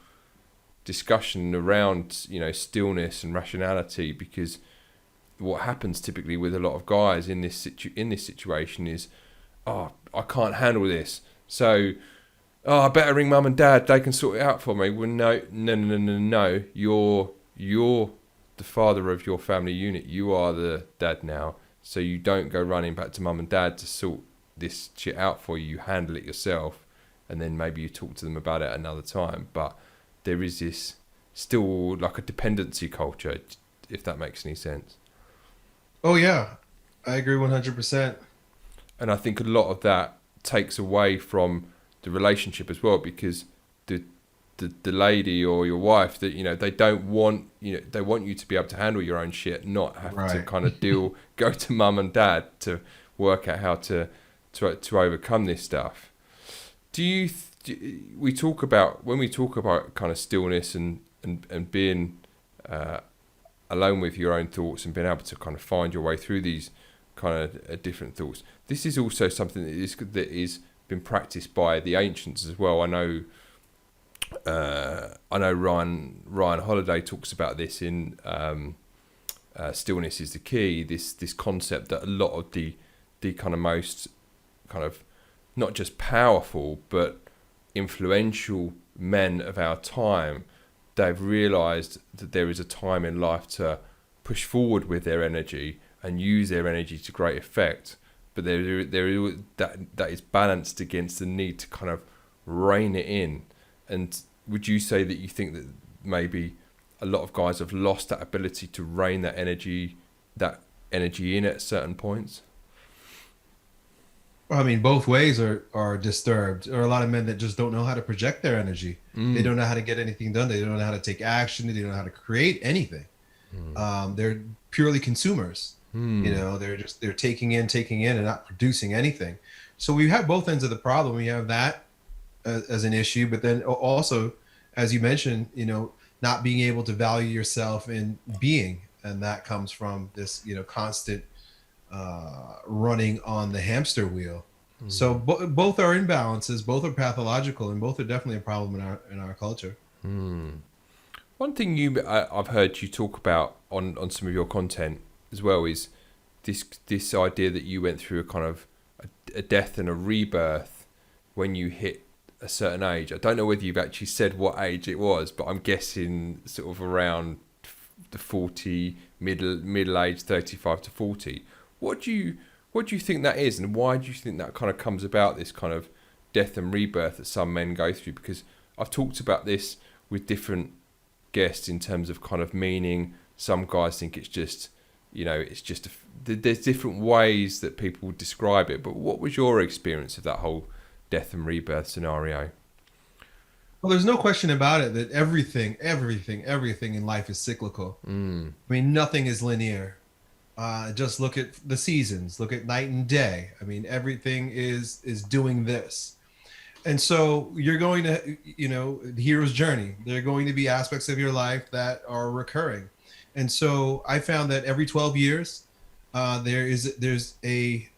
discussion around stillness and rationality, because what happens typically with a lot of guys in this situation is, I can't handle this, so I better ring mum and dad, they can sort it out for me. Well, no. You're the father of your family unit. You are the dad now. So you don't go running back to mum and dad to sort this shit out for you. You handle it yourself, and then maybe you talk to them about it another time. But there is this still like a dependency culture, if that makes any sense. Oh, yeah. I agree 100%. And I think a lot of that takes away from the relationship as well, because the lady or your wife, that they don't want, they want you to be able to handle your own shit, not have to kind of go to mum and dad to work out how to overcome this stuff. When we talk about kind of stillness and being alone with your own thoughts and being able to kind of find your way through these kind of different thoughts, this is also something that is been practiced by the ancients as well. I know Ryan Holiday talks about this in Stillness is the Key, this concept that a lot of the kind of most kind of not just powerful but influential men of our time, they've realized that there is a time in life to push forward with their energy and use their energy to great effect, but that is balanced against the need to kind of rein it in. And would you say that you think that maybe a lot of guys have lost that ability to rein that energy in at certain points? I mean, both ways are disturbed. There are a lot of men that just don't know how to project their energy. They don't know how to get anything done. They don't know how to take action. They don't know how to create anything. They're purely consumers. They're taking in and not producing anything. So we have both ends of the problem. We have that as an issue, but then also, as you mentioned, not being able to value yourself in being, and that comes from this, constant running on the hamster wheel. So both are imbalances, both are pathological, and both are definitely a problem in our culture. One thing I've heard you talk about on some of your content as well is this idea that you went through a kind of a death and a rebirth when you hit a certain age. I don't know whether you've actually said what age it was, but I'm guessing sort of around the 40 middle age, 35 to 40. What do you think that is, and why do you think that kind of comes about, this kind of death and rebirth that some men go through, because I've talked about this with different guests in terms of kind of meaning. Some guys think it's just, there's different ways that people describe it. But what was your experience of that whole death and rebirth scenario? Well, there's no question about it that everything in life is cyclical. I mean, nothing is linear. Just look at the seasons, look at night and day. I mean, everything is doing this. And so you're going to, the hero's journey. There are going to be aspects of your life that are recurring. And so I found that every 12 years, there's a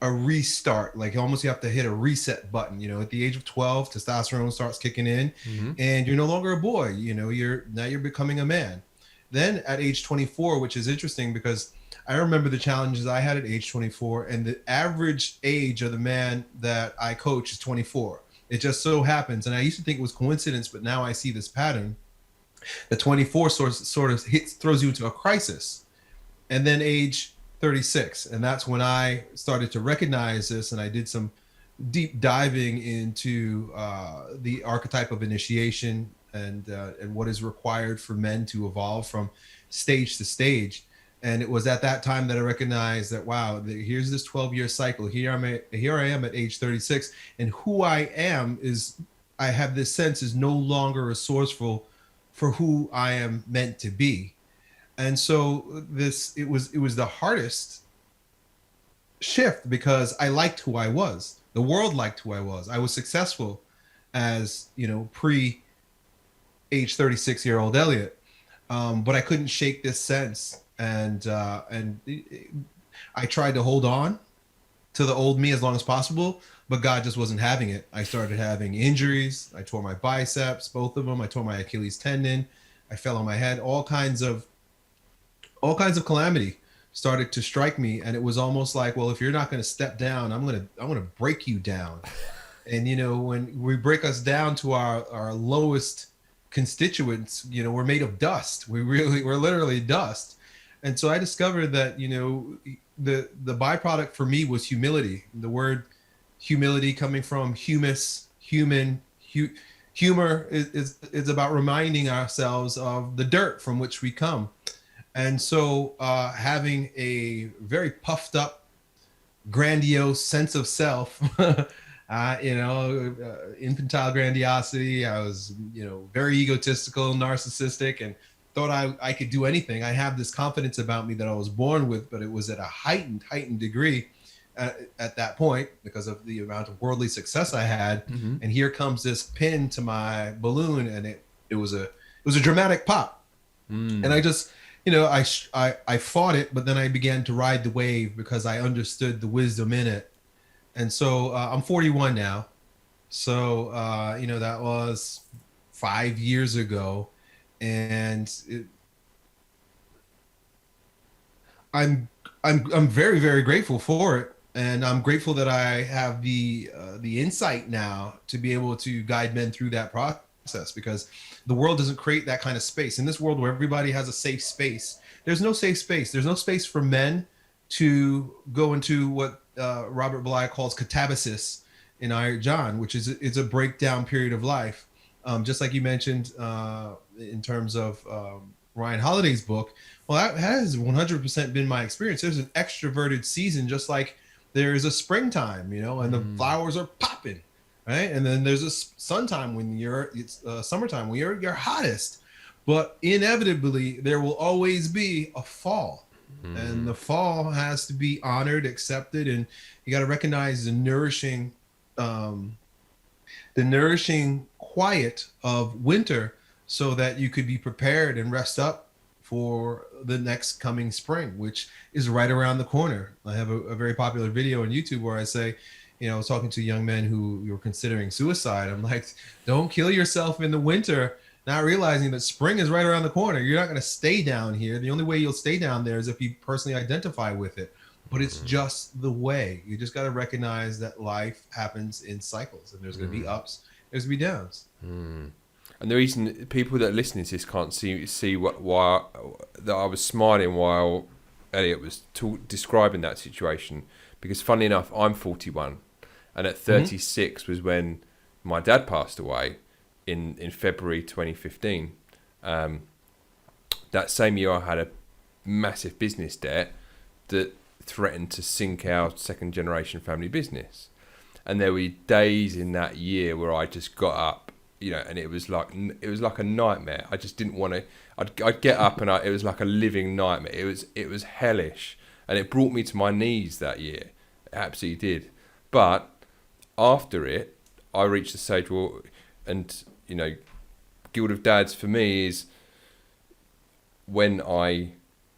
restart. Like almost you have to hit a reset button. At the age of 12, testosterone starts kicking in, and you're no longer a boy. You're becoming a man. Then at age 24, which is interesting because I remember the challenges I had at age 24, and the average age of the man that I coach is 24. It just so happens, and I used to think it was coincidence, but now I see this pattern. The 24 sort of throws you into a crisis, and then age 36, and that's when I started to recognize this, and I did some deep diving into the archetype of initiation and what is required for men to evolve from stage to stage. And it was at that time that I recognized that, wow, here's this 12-year cycle. Here I am at age 36, and who I am I have this sense is no longer a source for who I am meant to be. And so it was the hardest shift because I liked who I was. The world liked who I was. I was successful as, pre age 36-year-old Elliott, but I couldn't shake this sense. And I tried to hold on to the old me as long as possible, but God just wasn't having it. I started having injuries. I tore my biceps, both of them. I tore my Achilles tendon. I fell on my head. All kinds of calamity started to strike me, and it was almost like, well, if you're not going to step down, I'm going to break you down. And when we break us down to our lowest constituents, we're made of dust. We're literally dust. And so I discovered that, the byproduct for me was humility. The word humility coming from humus, human, humor is about reminding ourselves of the dirt from which we come. And so having a very puffed up, grandiose sense of self, infantile grandiosity. I was, very egotistical, narcissistic, and thought I could do anything. I have this confidence about me that I was born with, but it was at a heightened degree at that point because of the amount of worldly success I had. And here comes this pin to my balloon, and it was a dramatic pop. And I just, I fought it, but then I began to ride the wave because I understood the wisdom in it. And so I'm 41 now. So, that was 5 years ago. And I'm very, very grateful for it. And I'm grateful that I have the insight now to be able to guide men through that process, because the world doesn't create that kind of space. In this world where everybody has a safe space, there's no safe space. There's no space for men to go into what Robert Bly calls catabasis in Iron John, which is a breakdown period of life. Just like you mentioned in terms of Ryan Holiday's book, well, that has 100% been my experience. There's an extroverted season, just like there is a springtime, and the flowers are popping, right? And then there's a summertime when you're hottest. But inevitably, there will always be a fall. And the fall has to be honored, accepted, and you got to recognize the nourishing quiet of winter so that you could be prepared and rest up for the next coming spring, which is right around the corner. I have a very popular video on YouTube where I say, I was talking to young men who were considering suicide. I'm like, don't kill yourself in the winter, not realizing that spring is right around the corner. You're not going to stay down here. The only way you'll stay down there is if you personally identify with it. But it's just the way. You just got to recognize that life happens in cycles, and there's going to be ups, there's going to be downs. And the reason people that are listening to this can't see why that I was smiling while Elliott was describing that situation, because funny enough, I'm 41, And at 36 was when my dad passed away in February 2015. That same year I had a massive business debt that threatened to sink our second generation family business. And there were days in that year where I just got up, and it was like a nightmare. I just didn't want to. I'd get up and it was like a living nightmare. It was hellish, and it brought me to my knees that year. It absolutely did. But after it, I reached the stage where, and Guild of Dads for me is when I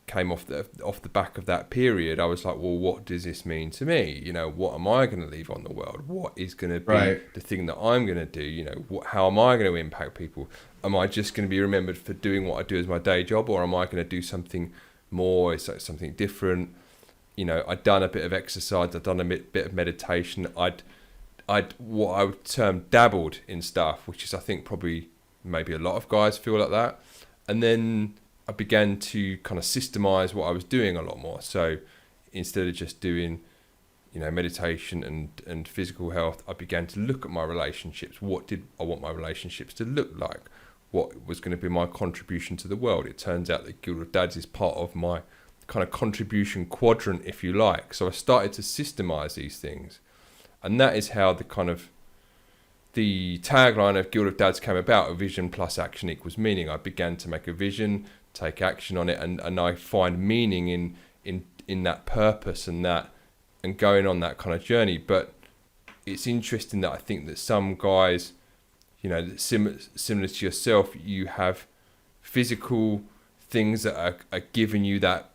came off the back of that period. I was like, well, what does this mean to me? What am I going to leave on the world? What is going to be the thing that I'm going to do? How am I going to impact people? Am I just going to be remembered for doing what I do as my day job, or am I going to do something more? Is that something different? I'd done a bit of exercise. I'd done a bit of meditation. I'd what I would term dabbled in stuff, which is, I think, probably maybe a lot of guys feel like that. And then I began to kind of systemize what I was doing a lot more. So instead of just doing, meditation and physical health, I began to look at my relationships. What did I want my relationships to look like? What was going to be my contribution to the world? It turns out that Guild of Dads is part of my kind of contribution quadrant, if you like. So I started to systemize these things. And that is how the tagline of Guild of Dads came about: a vision plus action equals meaning. I began to make a vision, take action on it, and I find meaning in that purpose and going on that kind of journey. But it's interesting that I think that some guys, similar to yourself, you have physical things that are giving you that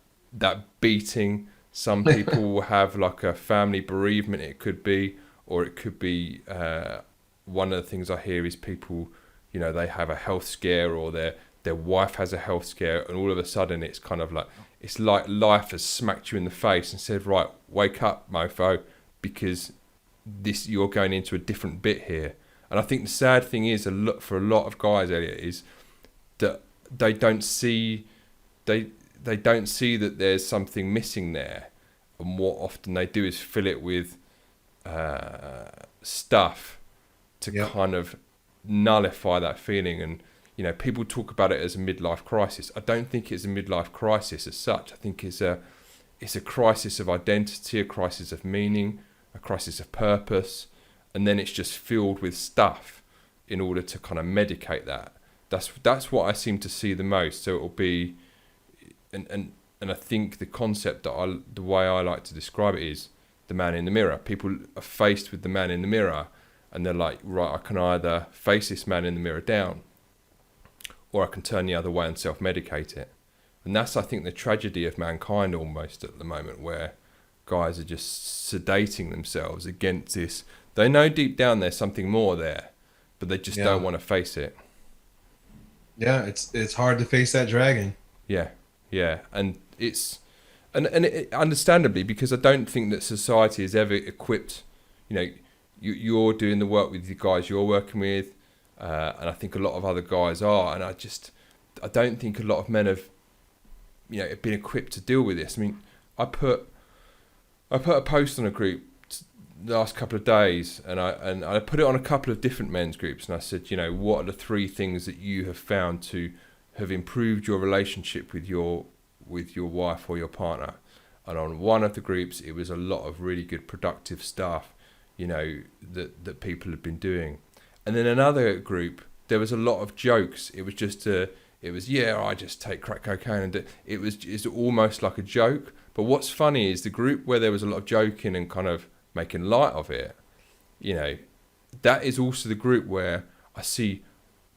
beating. Some people will have like a family bereavement, it could be, or it could be one of the things I hear is people, they have a health scare, or their wife has a health scare, and all of a sudden it's kind of like, it's like life has smacked you in the face and said, right, wake up, mofo, because you're going into a different bit here. And I think the sad thing is, for a lot of guys, Elliot, is that they don't see that there's something missing there, and what often they do is fill it with stuff to kind of nullify that feeling. And people talk about it as a midlife crisis. I don't think it's a midlife crisis as such. I think it's a crisis of identity, a crisis of meaning, a crisis of purpose, and then it's just filled with stuff in order to kind of medicate that. That's what I seem to see the most. So it'll be, and I think the concept the way I like to describe it is the man in the mirror. People are faced with the man in the mirror, and they're like, right, I can either face this man in the mirror down, or I can turn the other way and self-medicate it. And that's, I think, the tragedy of mankind almost at the moment, where guys are just sedating themselves against this. They know deep down there's something more there, but they just don't want to face it. Yeah, it's hard to face that dragon. Yeah, and it's and understandably, because I don't think that society is ever equipped. You're doing the work with the guys you're working with, and I think a lot of other guys are, and I don't think a lot of men have been equipped to deal with this. I mean, I put a post on a group the last couple of days, and I put it on a couple of different men's groups, and I said, what are the 3 things that you have found to have improved your relationship with your wife or your partner? And on one of the groups, it was a lot of really good productive stuff, that people had been doing. And then another group, there was a lot of jokes. It was just I just take crack cocaine, and it's almost like a joke. But what's funny is the group where there was a lot of joking and kind of making light of it, that is also the group where I see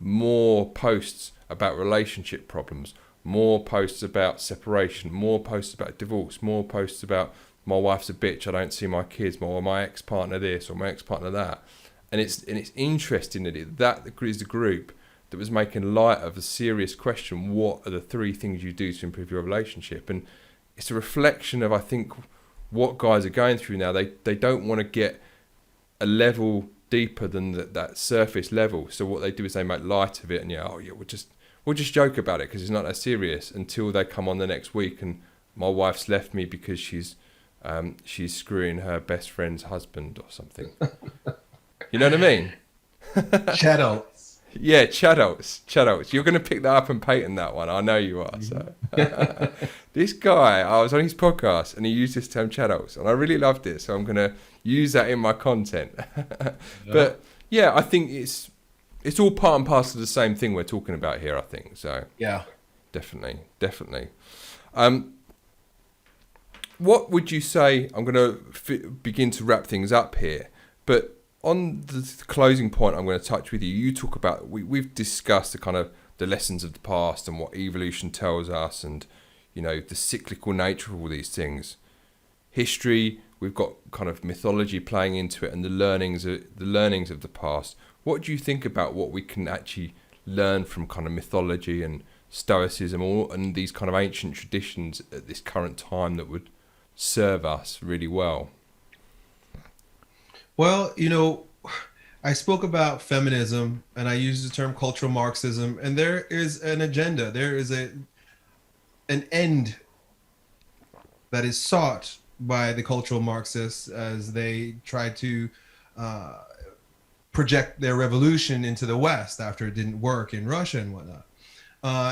more posts about relationship problems, more posts about separation, more posts about divorce, more posts about my wife's a bitch, I don't see my kids, or my ex-partner this or my ex-partner that. And it's interesting that that is the group that was making light of a serious question: what are the 3 things you do to improve your relationship? And it's a reflection of, I think, what guys are going through now. They don't want to get a level deeper than that surface level. So what they do is they make light of it, and we'll just joke about it because it's not that serious, until they come on the next week and my wife's left me because she's she's screwing her best friend's husband or something. You know what I mean? Shadows. Yeah, Chadolts. You're going to pick that up and patent that one. I know you are. So this guy, I was on his podcast and he used this term Chadolts, and I really loved it. So I'm going to use that in my content. But yeah, I think it's all part and parcel of the same thing we're talking about here, I think. So yeah, definitely. What would you say? I'm going to begin to wrap things up here, but on the closing point, I'm going to touch with you. You talk about we've discussed the kind of the lessons of the past and what evolution tells us, and the cyclical nature of all these things. History, we've got kind of mythology playing into it, and the learnings of the past. What do you think about what we can actually learn from kind of mythology and Stoicism, and these kind of ancient traditions at this current time that would serve us really well? Well, I spoke about feminism and I used the term cultural Marxism, and there is an agenda. There is an end that is sought by the cultural Marxists as they try to project their revolution into the West after it didn't work in Russia and whatnot.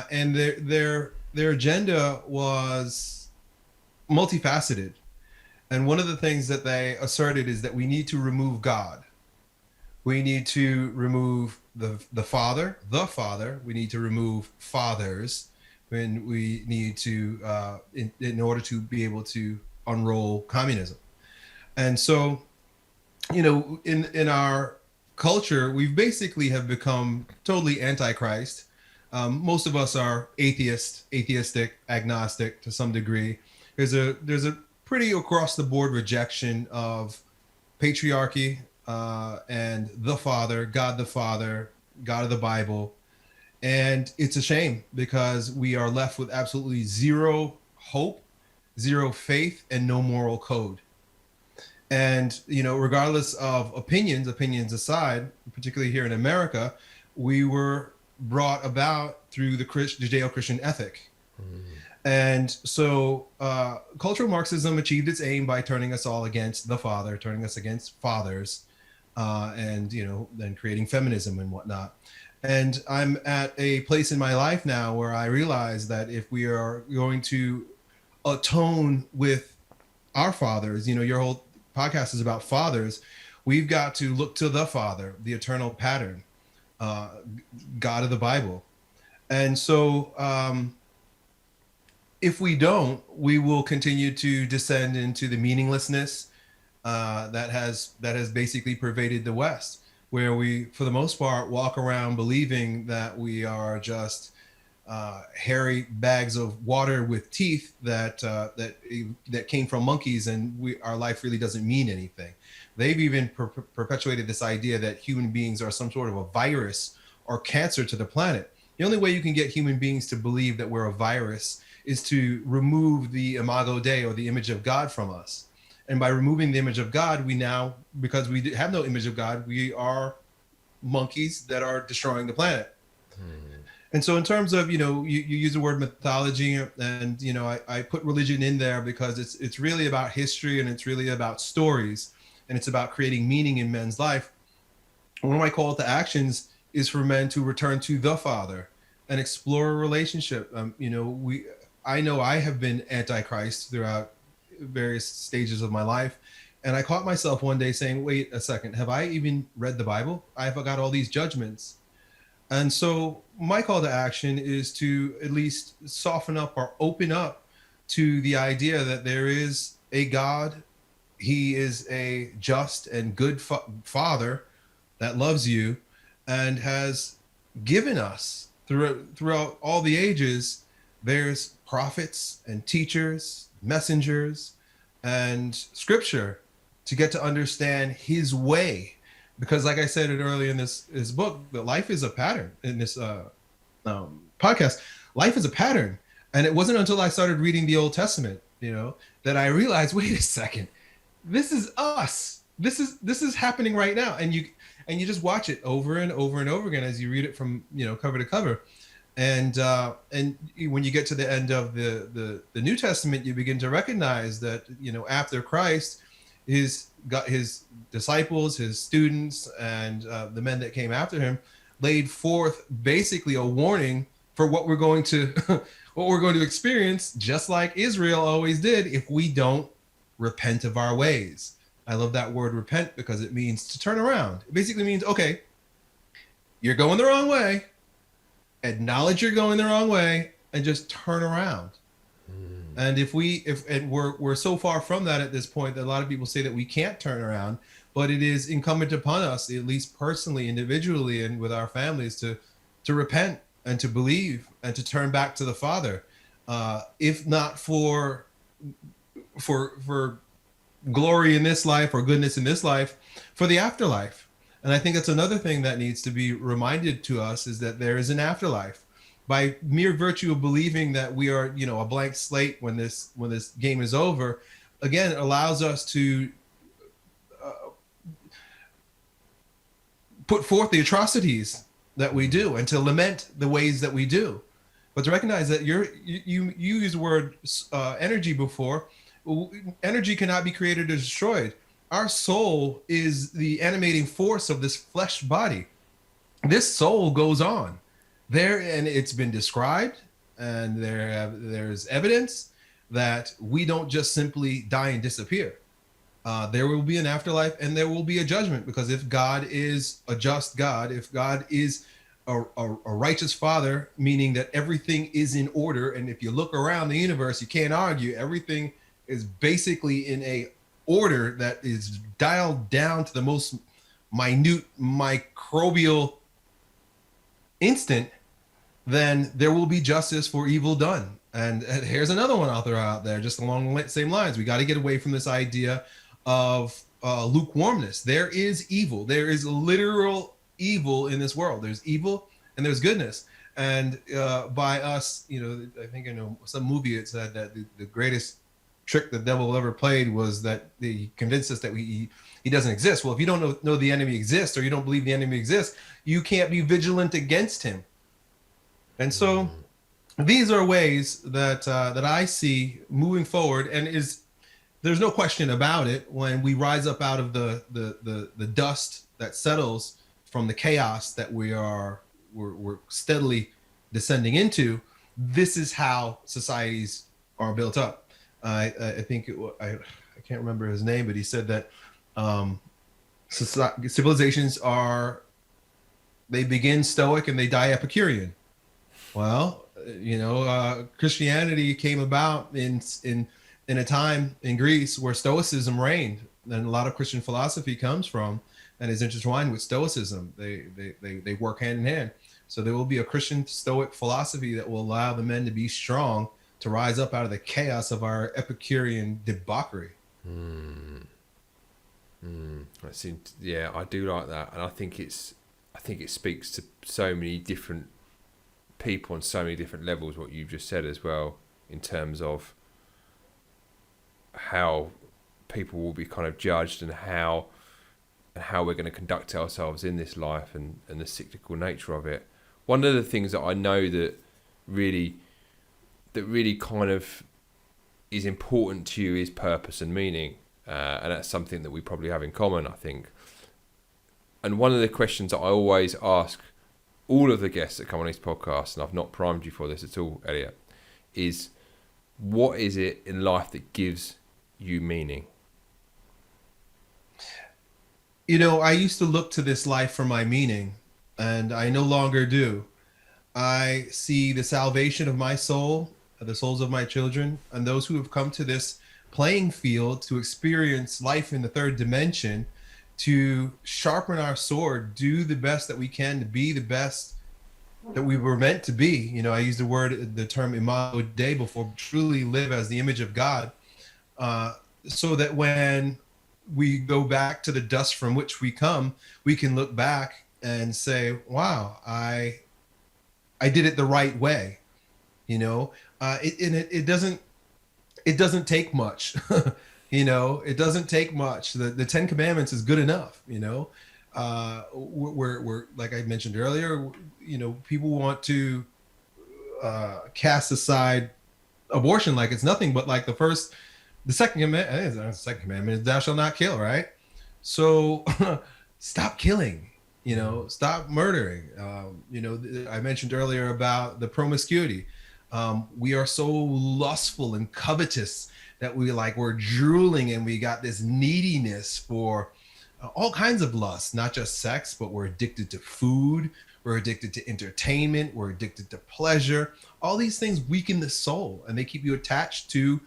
And their agenda was multifaceted. And one of the things that they asserted is that we need to remove God. We need to remove the father. We need to remove fathers. And we need to, in order to be able to unroll communism. And so, in our culture, we basically have become totally antichrist. Most of us are atheistic, agnostic to some degree. There's a pretty across the board rejection of patriarchy and the Father, God of the Bible. And it's a shame because we are left with absolutely zero hope, zero faith, and no moral code. And, regardless of opinions aside, particularly here in America, we were brought about through the Judeo-Christian ethic. And so cultural Marxism achieved its aim by turning us all against the Father, turning us against fathers, and, then creating feminism and whatnot. And I'm at a place in my life now where I realize that if we are going to atone with our fathers, your whole podcast is about fathers, we've got to look to the Father, the eternal pattern, God of the Bible. And so if we don't, we will continue to descend into the meaninglessness that has basically pervaded the West, where we, for the most part, walk around believing that we are just hairy bags of water with teeth that came from monkeys, and our life really doesn't mean anything. They've even perpetuated this idea that human beings are some sort of a virus or cancer to the planet. The only way you can get human beings to believe that we're a virus is to remove the imago Dei, or the image of God, from us. And by removing the image of God, we now, because we have no image of God, we are monkeys that are destroying the planet. And so in terms of, you use the word mythology, and, I put religion in there because it's really about history, and it's really about stories, and it's about creating meaning in men's life. One of my call to actions is for men to return to the Father and explore a relationship. I know I have been antichrist throughout various stages of my life. And I caught myself one day saying, wait a second, have I even read the Bible? I've got all these judgments. And so my call to action is to at least soften up or open up to the idea that there is a God. He is a just and good Father that loves you and has given us throughout all the ages. There's prophets and teachers, messengers, and scripture to get to understand his way. Because like I said it earlier in this book, that life is a pattern. In this podcast, life is a pattern. And it wasn't until I started reading the Old Testament, that I realized, wait a second, this is us. This is happening right now. And you just watch it over and over and over again as you read it from, cover to cover. And when you get to the end of the New Testament, you begin to recognize that, after Christ, his disciples, his students, and the men that came after him laid forth basically a warning for what we're going to what we're going to experience, just like Israel always did, if we don't repent of our ways. I love that word repent because it means to turn around. It basically means, okay, you're going the wrong way. Acknowledge you're going the wrong way and just turn around. And if we're so far from that at this point that a lot of people say that we can't turn around, but it is incumbent upon us, at least personally, individually, and with our families, to repent and to believe and to turn back to the Father, if not for glory in this life or goodness in this life, for the afterlife. And I think that's another thing that needs to be reminded to us, is that there is an afterlife. By mere virtue of believing that we are, a blank slate when this game is over, again, it allows us to put forth the atrocities that we do and to lament the ways that we do. But to recognize that you use the word energy before. Energy cannot be created or destroyed. Our soul is the animating force of this flesh body. This soul goes on there, and it's been described, and there's evidence that we don't just simply die and disappear. There will be an afterlife, and there will be a judgment, because if God is a just God, if God is a righteous Father, meaning that everything is in order, and if you look around the universe, you can't argue, everything is basically in a order that is dialed down to the most minute microbial instant, then there will be justice for evil done. And here's another one I'll throw out there, just along the same lines. We got to get away from this idea of lukewarmness. There is evil. There is literal evil in this world. There's evil and there's goodness. And by us, I think some movie it said that the greatest trick the devil ever played was that he convinced us that he doesn't exist. Well, if you don't know the enemy exists, or you don't believe the enemy exists, you can't be vigilant against him. And so these are ways that I see moving forward, and there's no question about it. When we rise up out of the dust that settles from the chaos that we're steadily descending into, this is how societies are built up. I think I can't remember his name, but he said that civilizations they begin Stoic and they die Epicurean. Well, Christianity came about in a time in Greece where Stoicism reigned, and a lot of Christian philosophy comes from and is intertwined with Stoicism. They work hand in hand. So there will be a Christian Stoic philosophy that will allow the men to be strong, to rise up out of the chaos of our Epicurean debauchery. Yeah, I do like that, and I think it speaks to so many different people on so many different levels, what you've just said as well, in terms of how people will be kind of judged, and how we're going to conduct ourselves in this life, and the cyclical nature of it. One of the things that I know that really kind of is important to you is purpose and meaning, and that's something that we probably have in common, I think. And one of the questions that I always ask all of the guests that come on this podcast, and I've not primed you for this at all, Elliott, is what is it in life that gives you meaning? I used to look to this life for my meaning, and I no longer do. I see the salvation of my soul, the souls of my children, and those who have come to this playing field to experience life in the third dimension, to sharpen our sword, do the best that we can to be the best that we were meant to be. I used the term imago Dei before, truly live as the image of God, so that when we go back to the dust from which we come, we can look back and say, wow, I did it the right way. It doesn't take much. It doesn't take much. The 10 Commandments is good enough. We're like I mentioned earlier, people want to cast aside abortion like it's nothing, but like the second commandment is thou shalt not kill, right? So stop killing, stop murdering. I mentioned earlier about the promiscuity. We are so lustful and covetous that we're drooling, and we got this neediness for all kinds of lust, not just sex, but we're addicted to food. We're addicted to entertainment. We're addicted to pleasure. All these things weaken the soul, and they keep you attached to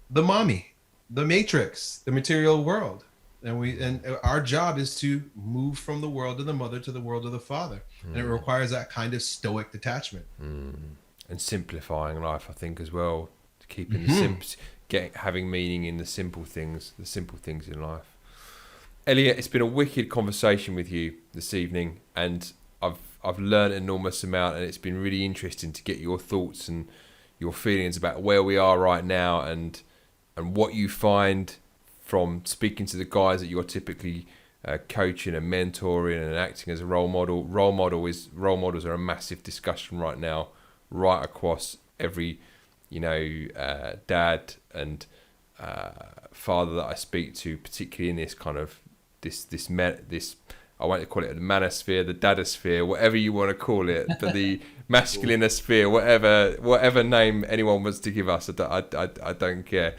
the mommy, the matrix, the material world. And our job is to move from the world of the mother to the world of the father. And it requires that kind of stoic detachment. And simplifying life, I think, as well. Keeping having meaning in the simple things in life. Elliott, it's been a wicked conversation with you this evening, and I've learned an enormous amount, and it's been really interesting to get your thoughts and your feelings about where we are right now, and what you find from speaking to the guys that you're typically coaching and mentoring and acting as a role model. Role models are a massive discussion right now, right across every dad and father that I speak to, particularly in this kind of this I won't call it the manosphere, the dadasphere, whatever you want to call it, but the masculinosphere, whatever name anyone wants to give us, I don't care.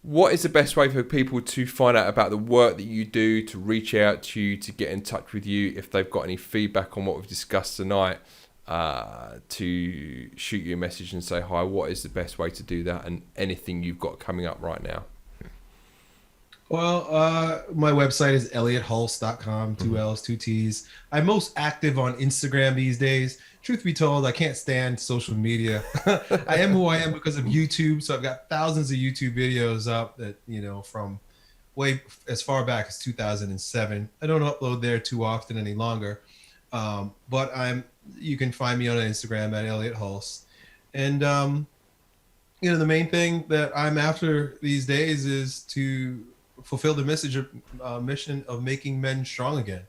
What is the best way for people to find out about the work that you do, to reach out to you, to get in touch with you, if they've got any feedback on what we've discussed tonight, to shoot you a message and say hi? What is the best way to do that, and anything you've got coming up right now? Well, my website is elliottholse.com, 2 L's, 2 T's. I'm most active on Instagram these days. Truth be told, I can't stand social media. I am who I am because of YouTube. So I've got thousands of YouTube videos up that, from way as far back as 2007. I don't upload there too often any longer. But you can find me on Instagram at Elliott Hulse. And, the main thing that I'm after these days is to fulfill the mission of making men strong again.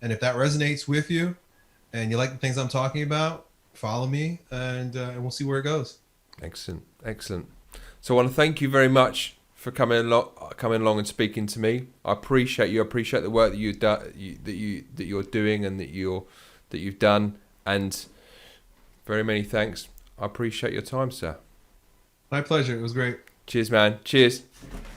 And if that resonates with you and you like the things I'm talking about, follow me, and we'll see where it goes. Excellent. So I want to thank you very much for coming along and speaking to me. I appreciate you. I appreciate the work that you're doing and that you've done, and very many thanks. I appreciate your time, sir. My pleasure. It was great. Cheers, man. Cheers.